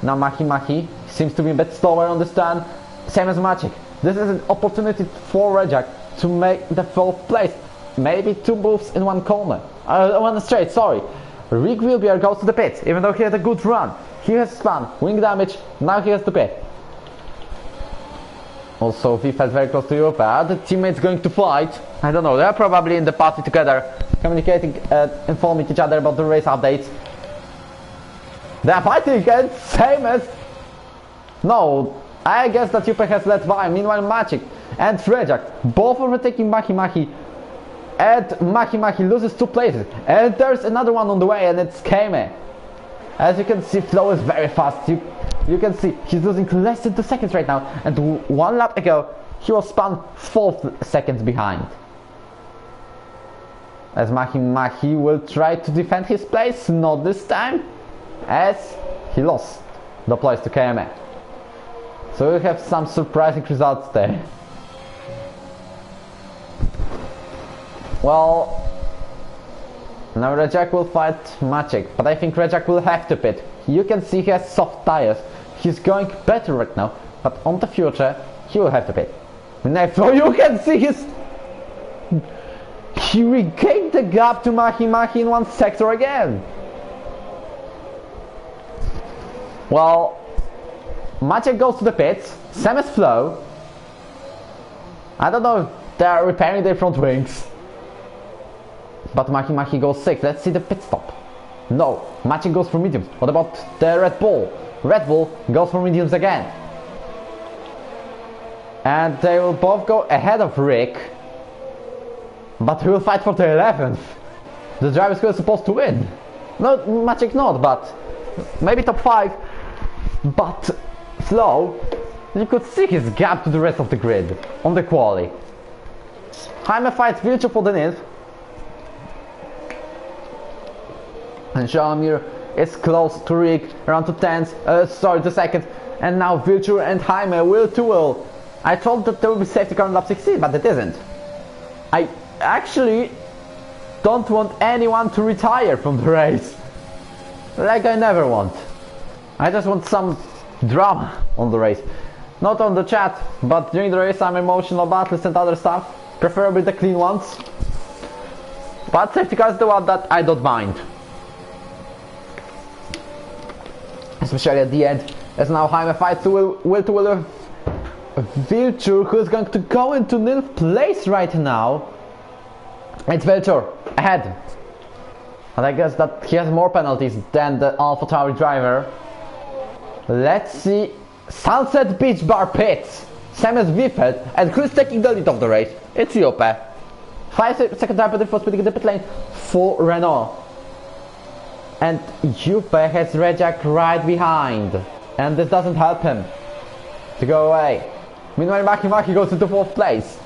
Now Mahi seems to be a bit slower on the stand, same as Maciek. This is an opportunity for Rejak to make the 4th place. Maybe 2 moves in one corner. One straight, sorry. Rick Wilbier goes to the pits, even though he had a good run. He has spun, wing damage, now he has to pit. Also, Wifeld very close to Europe. Are the teammates going to fight? I don't know, they're probably in the party together, communicating and informing each other about the race updates. They're fighting, and same as... No, I guess that Jupe has led by. Meanwhile, Maciek and Rejak both overtaking Mahi. And Maki loses 2 places. And there's another one on the way, and it's Kame. As you can see, Flo is very fast. You can see he's losing less than 2 seconds right now. And 1 lap ago, he was spun 4 seconds behind. As Maki will try to defend his place, not this time, as he lost the place to KMA. So we have some surprising results there. Well, now Rejak will fight Maciek, but I think Rejak will have to pit. You can see he has soft tires. He's going better right now, but on the future, he will have to pit. So you can see he regained the gap to Maki in 1 sector again. Well, Maciek goes to the pits, same as Flo. I don't know if they're repairing their front wings. But Maki goes 6th. Let's see the pit stop. No, Maciek goes for mediums. What about the Red Bull? Red Bull goes for mediums again. And they will both go ahead of Rick. But he will fight for the 11th. The driver who is supposed to win. No, Maciek not, but maybe top 5. But Flo, you could see his gap to the rest of the grid on the quali. Jaime fights Vilcho for the 9th. And Jaromir is close to Rick, around to 10th, to 2nd. And now Vilcho and Jaime will duel. I thought that there would be safety car on lap 16, but it isn't. I actually don't want anyone to retire from the race. Like I never want. I just want some drama on the race. Not on the chat, but during the race, some emotional battles and other stuff. Preferably the clean ones. But safety car is the one that I don't mind. Especially at the end, as now Jaime fights Will Vilchur, who is going to go into 9th place right now. It's Vilchur ahead. And I guess that he has more penalties than the AlphaTauri driver. Let's see. Sunset Beach Bar pits. Same as Vifeld. And who's taking the lead of the race? It's Juppe. 5-second driver for speeding in the pit lane for Renault. And Juppe has Rejak right behind. And this doesn't help him to go away. Meanwhile, Maki goes into 4th place.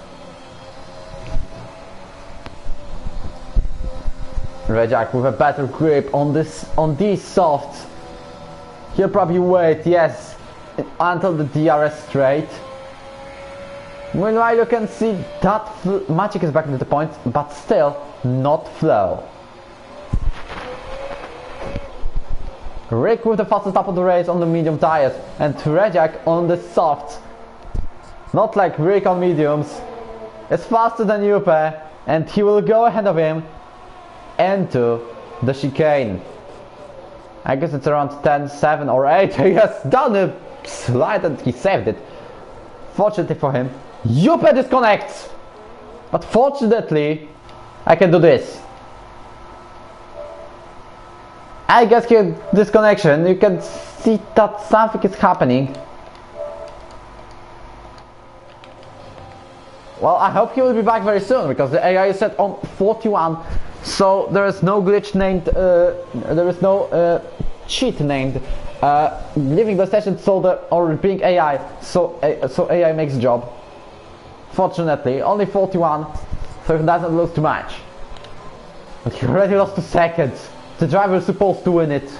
Rejak with a better grip on these softs. He'll probably wait, yes, until the DRS straight. Meanwhile, you can see that Maciek is back into the points, but still not Flo. Rick with the fastest lap of the race on the medium tires, and Rejak on the softs. Not like Rick on mediums. It's faster than Juppe, and he will go ahead of him into the chicane. I guess it's around 10, 7 or 8. He has done a slide and he saved it. Fortunately for him, Juppe disconnects. But fortunately, I can do this. I guess here, this connection, you can see that something is happening. Well, I hope he will be back very soon, because the AI is set on 41, so there is no glitch named, there is no cheat named leaving the session or being AI, so AI makes the job. Fortunately, only 41, so he doesn't lose too much. But he already lost 2 seconds. The driver is supposed to win it.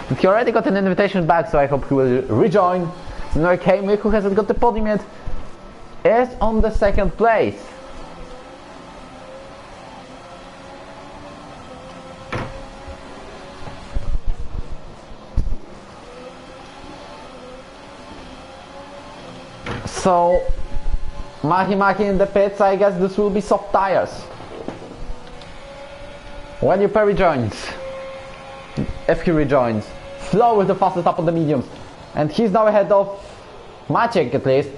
But he already got an invitation back, so I hope he will rejoin. No, Kame, who hasn't got the podium yet, is on the 2nd place. So, Maki in the pits, I guess this will be soft tires. When Juppe rejoins, if he rejoins, Flo is the fastest up on the mediums, and he's now ahead of Maciek at least,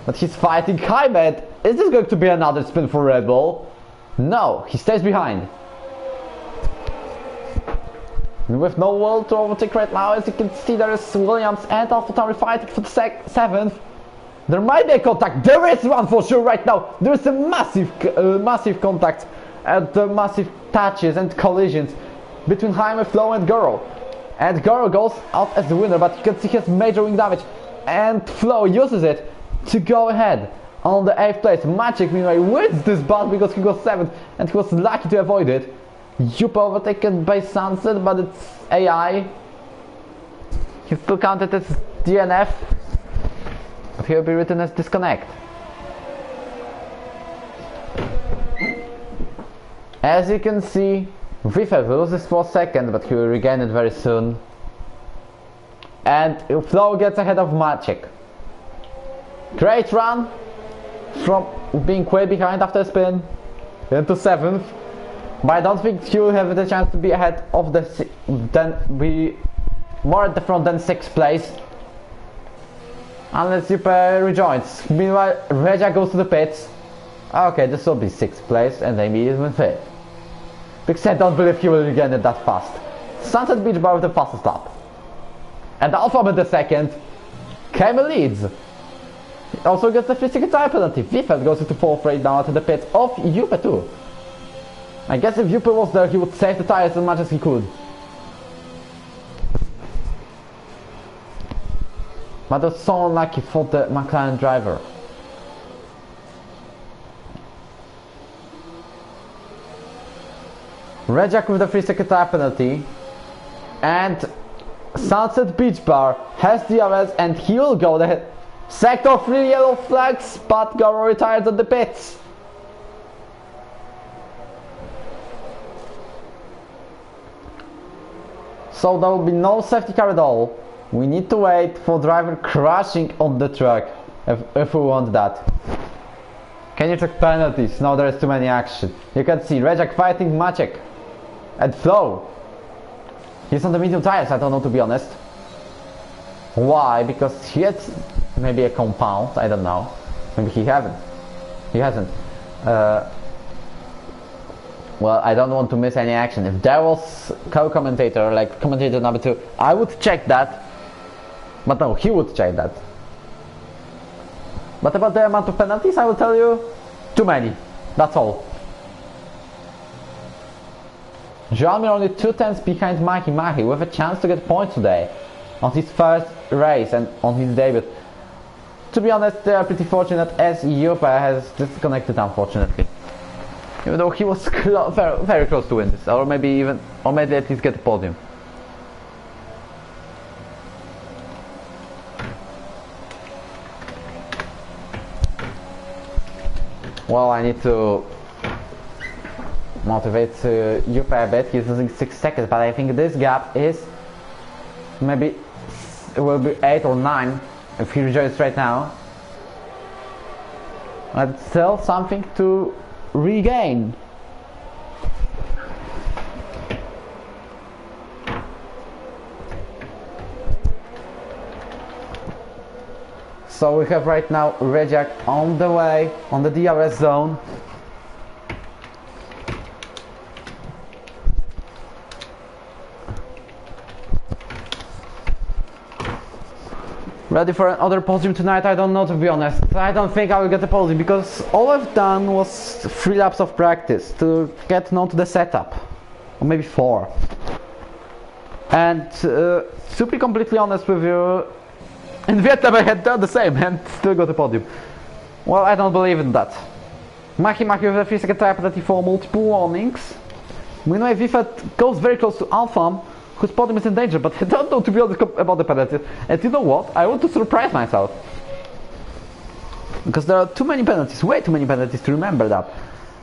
but he's fighting Jaime. Is this going to be another spin for Red Bull? No, he stays behind. And with no wall to overtake right now, as you can see, there is Williams and AlphaTauri fighting for the 7th. There might be a contact. There is one for sure right now. There is a massive contact at the massive touches and collisions between Jaime, Flo and Goro. And Goro goes out as the winner, but you can see he has major wing damage. And Flo uses it to go ahead on the 8th place. Magic meanwhile wins this battle because he got 7th and he was lucky to avoid it. Yupa overtaken by Sunset, but it's AI. He's still counted as DNF, but he'll be written as disconnect. As you can see, Vifel loses for a second, but he will regain it very soon. And Flo gets ahead of Magic. Great run from being way behind after a spin into 7th. But I don't think he will have the chance to be ahead of the be more at the front than 6th place. Unless Yupa rejoins. Meanwhile, Regia goes to the pits. Okay, this will be 6th place and maybe even 5th. Because I don't believe he will regain it that fast. Sunset Beach Bar with the fastest lap. And Alpha with the 2nd. Camel leads. He also gets the 3-second tire penalty. Vifeld goes into 4th right now to the pits of Yupa too. I guess if Yupa was there, he would save the tires as much as he could. But that's so unlucky for the McLaren driver. Rejak with the 3-second tire penalty. And Sunset Beach Bar has DRS and he will go there. Sector 3 yellow flags, but Garo retires at the pits. So there will be no safety car at all. We need to wait for driver crashing on the track if we want that. Can you check penalties? No, there is too many action. You can see Rejak fighting Maciek and Flo. He's on the medium tires, I don't know to be honest. Why? Because he had maybe a compound, I don't know. Maybe he hasn't. Well, I don't want to miss any action. If there was co-commentator, like commentator number 2, I would check that. But no, he would check that. But about the amount of penalties, I will tell you, too many. That's all. Joamir only 2 tenths behind Mahi with a chance to get points today on his first race and on his debut. To be honest, they are pretty fortunate as Yupa has disconnected, unfortunately. Even though he was very, very close to win this, or maybe at least get the podium. Well, I need to motivate Yupa a bit. He's losing 6 seconds, but I think this gap is maybe it will be 8 or 9 if he rejoins right now. But still something to regain. So we have right now Rejak on the way, on the DRS zone. Ready for another podium tonight? I don't know, to be honest. I don't think I will get the podium because all I've done was 3 laps of practice to get known to the setup. Or maybe 4. And to be completely honest with you, in Vietnam I had done the same and still got the podium. Well, I don't believe in that. Mahi with a 3-second tire penalty for multiple warnings. Meanwhile, Vifat goes very close to Alpham, whose podium is in danger, but I don't know to be honest about the penalties. And you know what? I want to surprise myself. Because there are too many penalties, way too many penalties to remember that.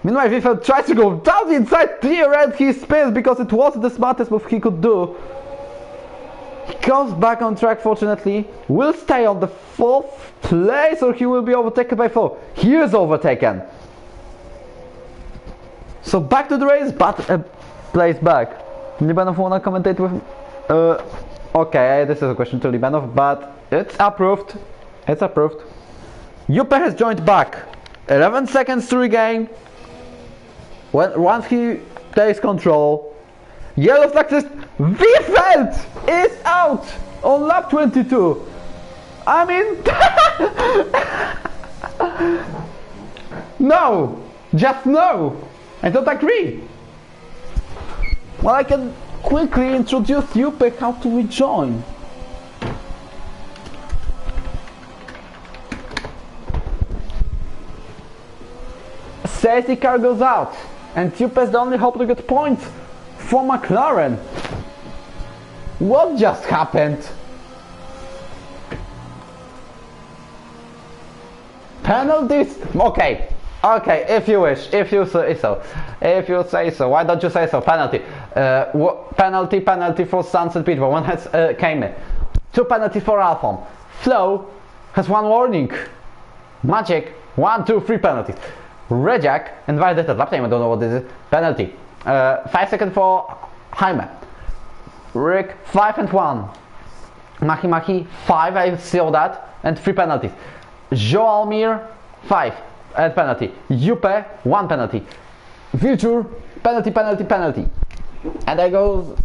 Meanwhile, Vifat tries to go down the inside tier and he spins because it was the smartest move he could do. He comes back on track, fortunately, will stay on the 4th place or he will be overtaken by 4. He is overtaken. So back to the race, but a place back. Libanov wanna commentate with... okay, this is a question to Libanov, but it's approved. It's approved. Yupa has joined back. 11 seconds to regain. Once he takes control. Yellow flag says Vifeld is out on lap 22. I mean... no! Just no! I don't agree. Well, I can quickly introduce Juppe how to rejoin. Safety car goes out, and Juppe is the only hope to get points for McLaren. What just happened? Penalties? Okay, if you wish, if you say so. Why don't you say so? Penalty. Penalty for Sunset Pitbull. One has came in. 2 penalties for Alphon. Flo has 1 warning. Magic 1, 2, 3 penalties. Rejak and violated lap time. I don't know what this is. Penalty. 5 seconds for Jaime. Rick 5 and 1. Mahi 5. I saw that, and 3 penalties. Joao Mir 5 and penalty. Juppe 1 penalty. Future penalty. And I go.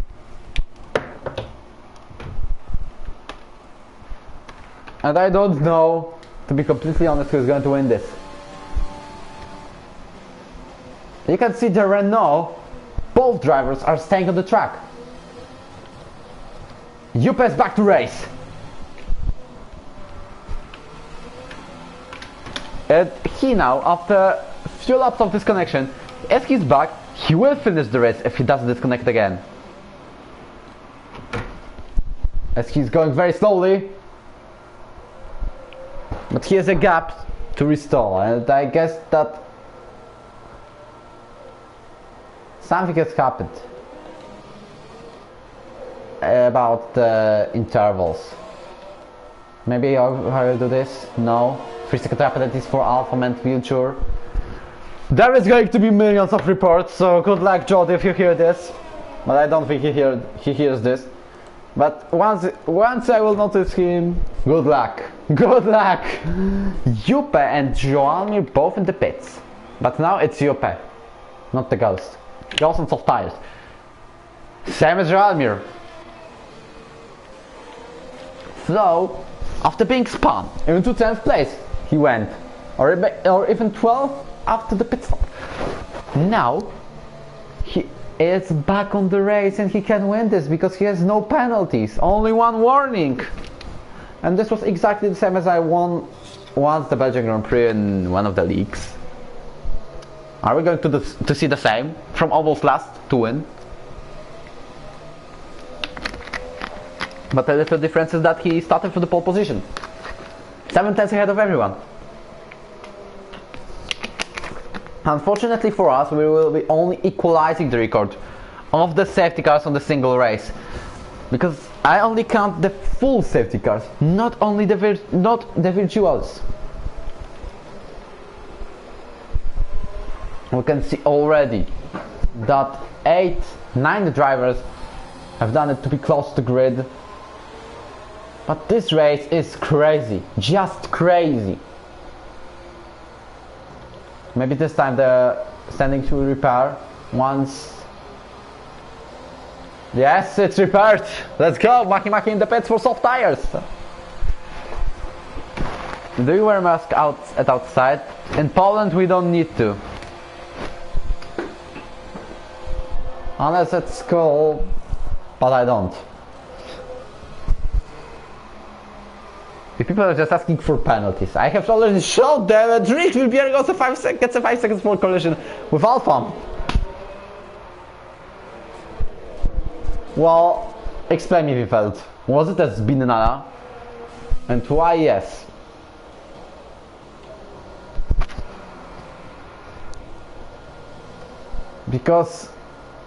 And I don't know, to be completely honest, who's going to win this. You can see the Renault, both drivers are staying on the track. Juppe is back to race. And he now, after a few laps of disconnection, as he's back, he will finish the race if he doesn't disconnect again. As he's going very slowly. But he has a gap to restore, and I guess that something has happened about the intervals. Maybe I will do this? No. 3-second penalties for Alpha and Future. There is going to be millions of reports, so good luck, Jody, if you hear this. But I don't think he hears this. But once I will notice him, good luck. Good luck! Juppe and Joao both in the pits. But now it's Juppe, not the Ghost. Ghost on soft tires. Same as Joao. So, after being spun into 10th place, he went. Or even 12th after the pit stop. Now, he is back on the race and he can win this because he has no penalties. Only 1 warning. And this was exactly the same as I won once the Belgian Grand Prix in one of the leagues. Are we going to see the same from almost last to win? But the little difference is that he started from the pole position. 7 tenths ahead of everyone. Unfortunately for us, we will be only equalizing the record of the safety cars on the single race. Because I only count the full safety cars, not only the virtuals. We can see already that 8-9 drivers have done it to be close to the grid. But this race is crazy, just crazy. Maybe this time the standings will repair once. Yes, it's repaired. Let's go. Maki in the pits for soft tires. Do you wear mask outside? In Poland we don't need to. Unless at school, but I don't. If people are just asking for penalties, I have already showed them that Rick will be also 5 seconds for collision with Alphon. Well, explain me, Vifeld. Was it a Zbinana? And why yes? Because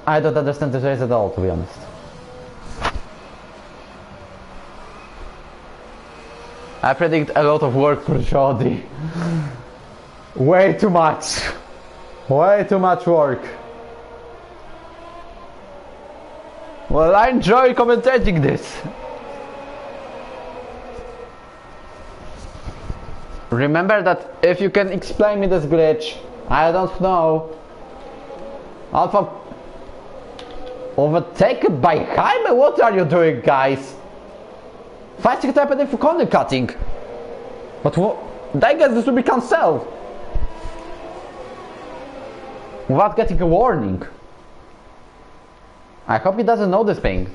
I don't understand this race at all, to be honest. I predict a lot of work for Jody. Way too much. Way too much work. Well, I enjoy commentating this. Remember that if you can explain me this glitch, I don't know. Alpha overtaken by Jaime? What are you doing, guys? 5 seconds happening for corner cutting. But what? I guess this will be cancelled. without getting a warning. I hope he doesn't know this thing.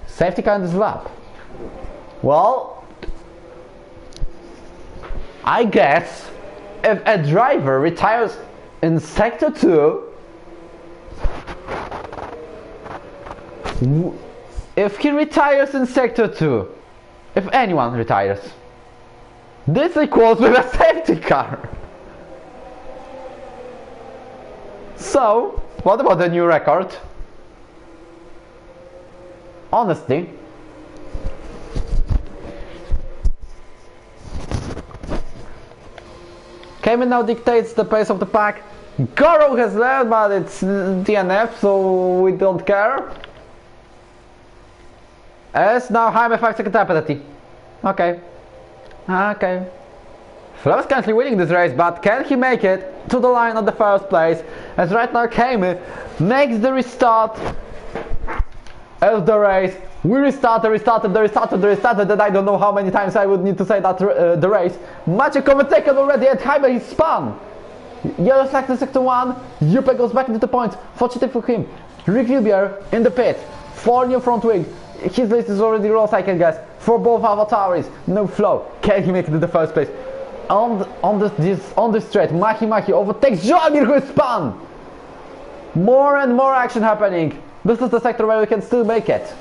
Safety car in this lap. Well, I guess if a driver retires in sector 2, if he retires in sector 2, if anyone retires, this equals with a safety car. So, what about the new record? Honestly, Cayman now dictates the pace of the pack. Goro has led, but it's DNF, so we don't care. As now Jaime 5-second time penalty. Okay. Flo is currently winning this race, but can he make it to the line of the first place? As right now Jaime makes the restart of the race. We restarted, and I don't know how many times I would need to say that the race. Maciek Commentator already at Jaime, he spun. Yellow flag in sector 1, Juppe goes back into the points. Fortunately for him, Rick Vilbier in the pit. 4 new front wing. His list is already lost, I can guess. For both AlphaTauris, no Flo. Can he make it to the first place? On this straight, Mahi overtakes Joamir, who is spun. More and more action happening. This is the sector where we can still make it.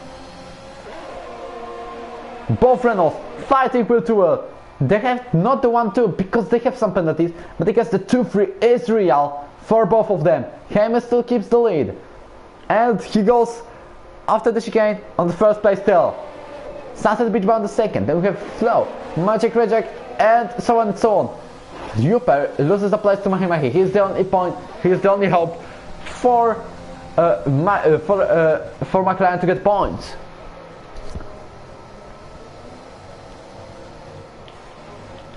Both Renaults fighting will to well. They have not the 1-2 because they have some penalties, but I guess the 2-3 is real for both of them. Jaime still keeps the lead, and he goes after the chicane on the first place still. Sunset Beach Bar on the second. Then we have Flo, Maciek Rejek, and so on and so on. Juppe loses the place to Mahi. He's the only point. He's the only hope for McLaren to get points.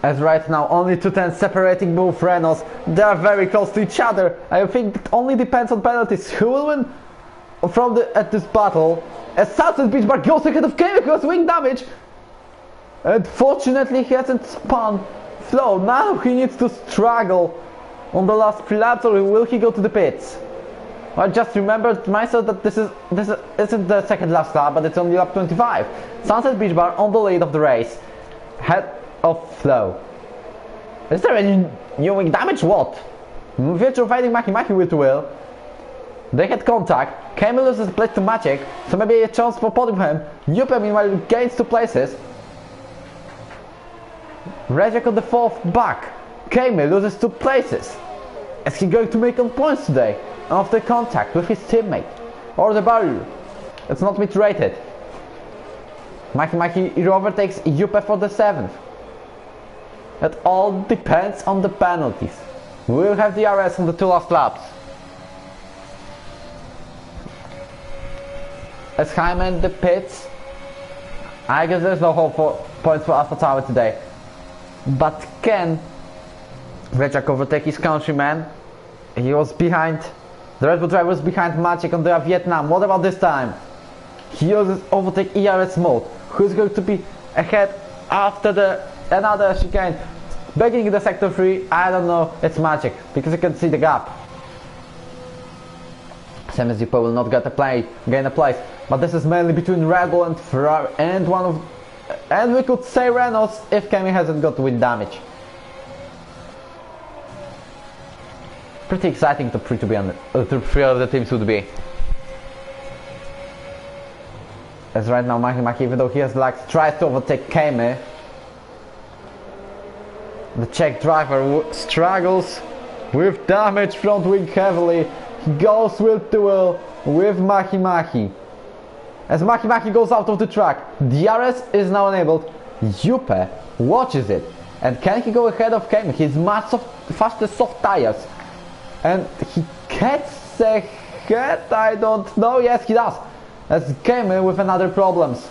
As right now only 2 tenths separating both Renaults. They are very close to each other. I think it only depends on penalties who will win at this battle. As Sunset Beach Bar goes ahead of Kevin because wing damage. Unfortunately he hasn't spun Flo. Now he needs to struggle on the last 3 laps, or will he go to the pits? I just remembered myself that this isn't the second last lap, but it's only lap 25. Sunset Beach Bar on the lead of the race. Head of Flo. Is there any new wing damage? What? Virtual fighting Mahi with will. They had contact. Camille loses place to Maciek, so maybe a chance for podium him. Juppe meanwhile gains 2 places. Rejek on the 4th back. Camille loses 2 places. Is he going to make on points today after contact with his teammate or the barrier? It's not mid-rated. Mahi overtakes Juppe for the 7th. It all depends on the penalties. We'll have the RS on the 2 last laps. As Jaime in the pits, I guess there's no hope for points for AlphaTauri today. But can Rejek overtake his countryman? He was behind. The Red Bull driver was behind Maciek on the Vietnam. What about this time? He uses overtake ERS mode. Who's going to be ahead after another chicane? Beginning in the sector 3, I don't know. It's Maciek because you can see the gap. Sam Juppe will not gain a place, but this is mainly between Red Bull and Ferrari, and we could say Renaults if Kemi hasn't got wind damage. Pretty exciting top 3 to be on top 3 of the teams would be. As right now Mahi, even though he has lags, tries to overtake Kemi. The Czech driver struggles with damage front wing heavily. He goes with duel with Mahi. As Mahi goes out of the track, DRS is now enabled. Juppe watches it. And can he go ahead of Kemi? He's much faster soft tires. And he gets ahead, I don't know. Yes, he does. As Kemi with another problems.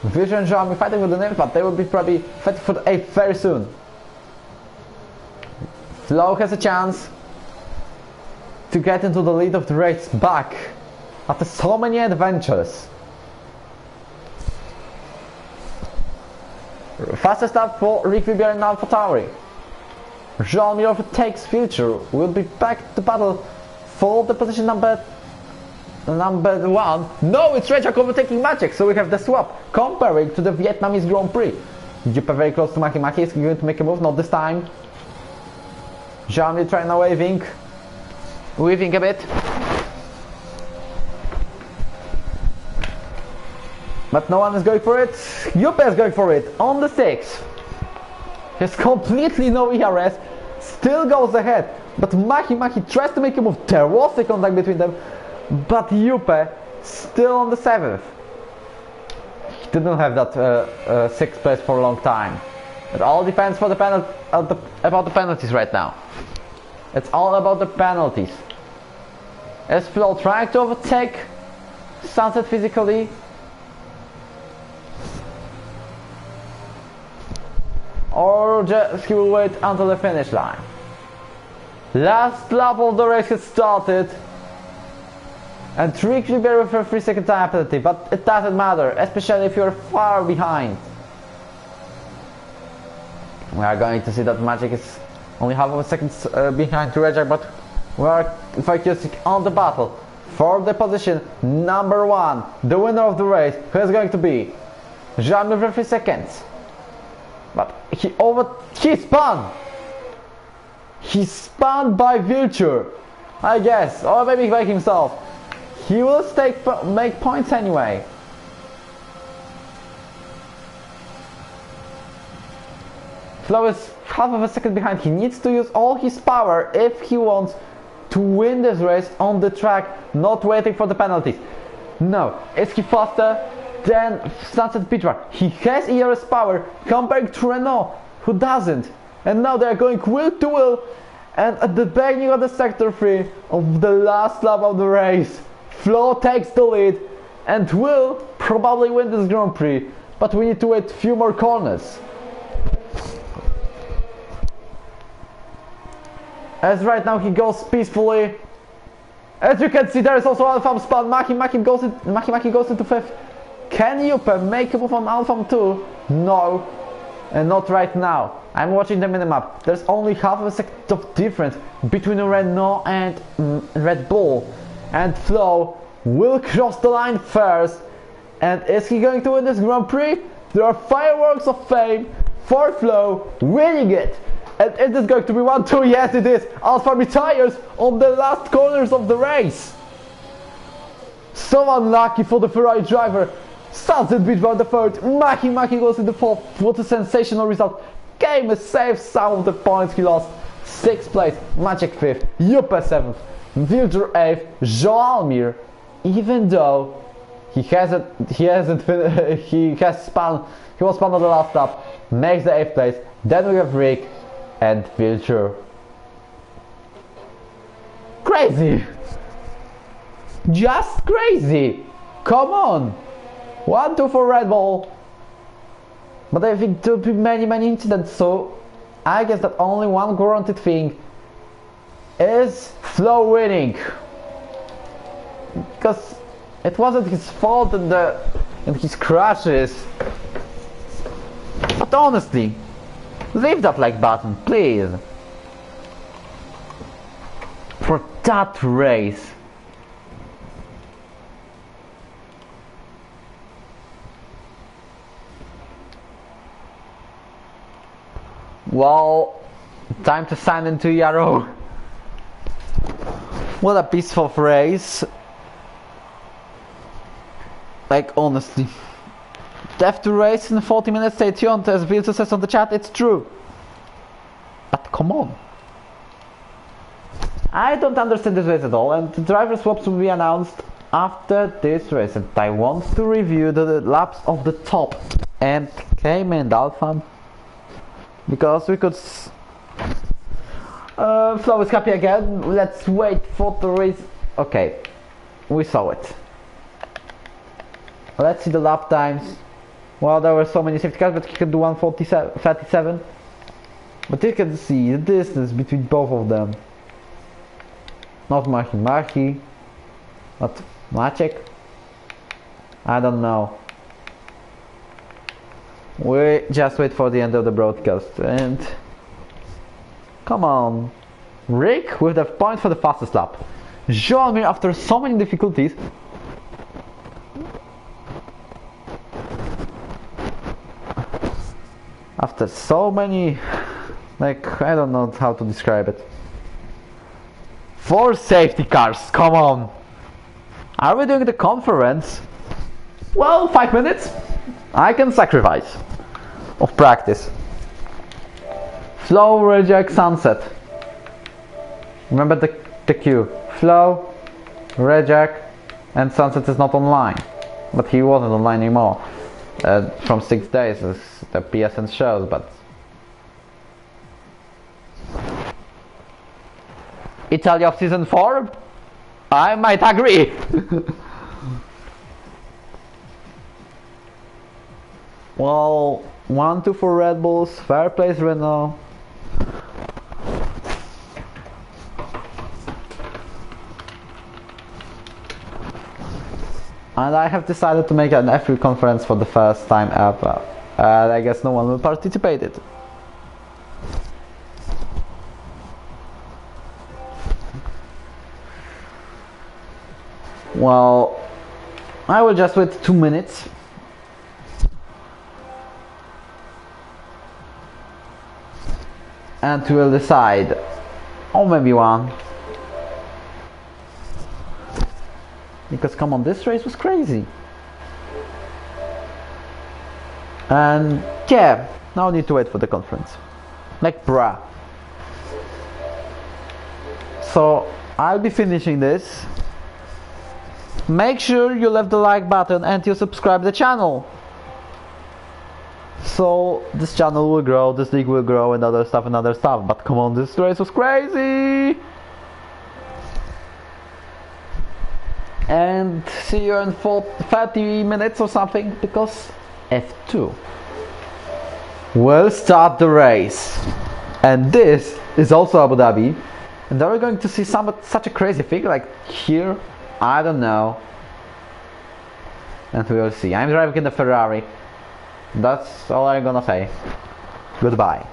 Vision and Joao fighting with the name, but they will be probably fighting for the 8th very soon. Flo has a chance to get into the lead of the race back after so many adventures. Fastest lap for Rick Webber and AlphaTauri. Jean-Mir takes future. Will be back to battle for the position number 1. No, it's Rejak overtaking Maciek, so we have the swap. Comparing to the Vietnamese Grand Prix. Juppe very close to Maki. Maki is going to make a move, not this time. Jean-Mir trying now weaving a bit. But no one is going for it. Juppe is going for it on the 6th. He has completely no ERS. Still goes ahead. But Maki tries to make a move. There was a contact between them. But Juppe still on the 7th. He didn't have that 6th place for a long time. It all depends for the about the penalties right now. It's all about the penalties. Is Flo trying to overtake Sunset physically? Or just he will wait until the finish line. Last lap of the race has started. And Rick Webber with a 3-second time penalty, but it doesn't matter, especially if you're far behind. We are going to see that Maciek is only half of a second behind Rejak, but we are focusing on the battle for the position number 1. The winner of the race, who is going to be Jean with 3 seconds. But he spun! He spun by Virtue, I guess, or maybe by himself. He will make points anyway. Flo is half of a second behind. He needs to use all his power if he wants to win this race on the track, not waiting for the penalties. No, is he faster than Sunset Petra? He has ERS power compared to Renault, who doesn't. And now they are going wheel to wheel. And at the beginning of the sector 3 of the last lap of the race, Flo takes the lead and will probably win this Grand Prix, but we need to wait a few more corners. As right now he goes peacefully. As you can see, there is also Alpham spun. Maki goes into 5th. Can Juppe make a move on Alpham too? No, and not right now. I'm watching the minimap. There's only half of a second of difference between Renault and Red Bull. And Flo will cross the line first. And is he going to win this Grand Prix? There are fireworks of fame for Flo winning it. And is this going to be 1-2? Yes, it is. Alpha retires on the last corners of the race. So unlucky for the Ferrari driver. Sunset beat by the 3rd. Maki goes in the 4th. What a sensational result. Game is safe. Some of the points he lost. 6th place. Maciek 5th. Juppe 7th. Wilder 8th. Jean-Mir, even though he was spun on the last lap, makes the 8th place. Then we have Rick and Wilder. Crazy! Just crazy! Come on! 1-2 for Red Bull. But I think there will be many incidents, so I guess that only one guaranteed thing is Flo winning. Because it wasn't his fault in his crashes. But honestly, leave that like button, please. For that race. Well, time to sign into Yarrow. What a peaceful race. Like, honestly. Death to race in 40 minutes, stay tuned, as Vilto says on the chat, it's true. But come on. I don't understand this race at all, and the driver swaps will be announced after this race. And I want to review the laps of the top and Cayman and Alpha. Because we could... Flo is happy again. Let's wait for the race. Okay, we saw it. Let's see the lap times. Well, there were so many safety cars, but he could do 1:37. But you can see the distance between both of them. Not Maki, but Maciek. I don't know. We just wait for the end of the broadcast and come on, Rick with the point for the fastest lap. Joan Mir after so many difficulties. After so many, like, I don't know how to describe it. 4 safety cars, come on. Are we doing the conference? Well, 5 minutes. I can sacrifice of practice. Flow, reject, sunset. Remember the cue. Flow, reject, and sunset is not online. But he wasn't online anymore. From 6 days, as the PSN shows, but Italy of season 4? I might agree. Well, 1-2 for Red Bulls, fair place Renault. And I have decided to make an F3 conference for the first time ever. And I guess no one will participate in it. Well, I will just wait 2 minutes. And we'll decide. Or maybe 1. Because come on, this race was crazy. And yeah, now I need to wait for the conference. Like bruh. So I'll be finishing this. Make sure you left the like button and you subscribe the channel. So this channel will grow, this league will grow, and other stuff. But come on, this race was crazy. And see you in 30 minutes or something, because F2 will start the race. And this is also Abu Dhabi. And are we going to see such a crazy thing like here? I don't know. And we will see. I'm driving in the Ferrari. That's all I'm gonna say. Goodbye.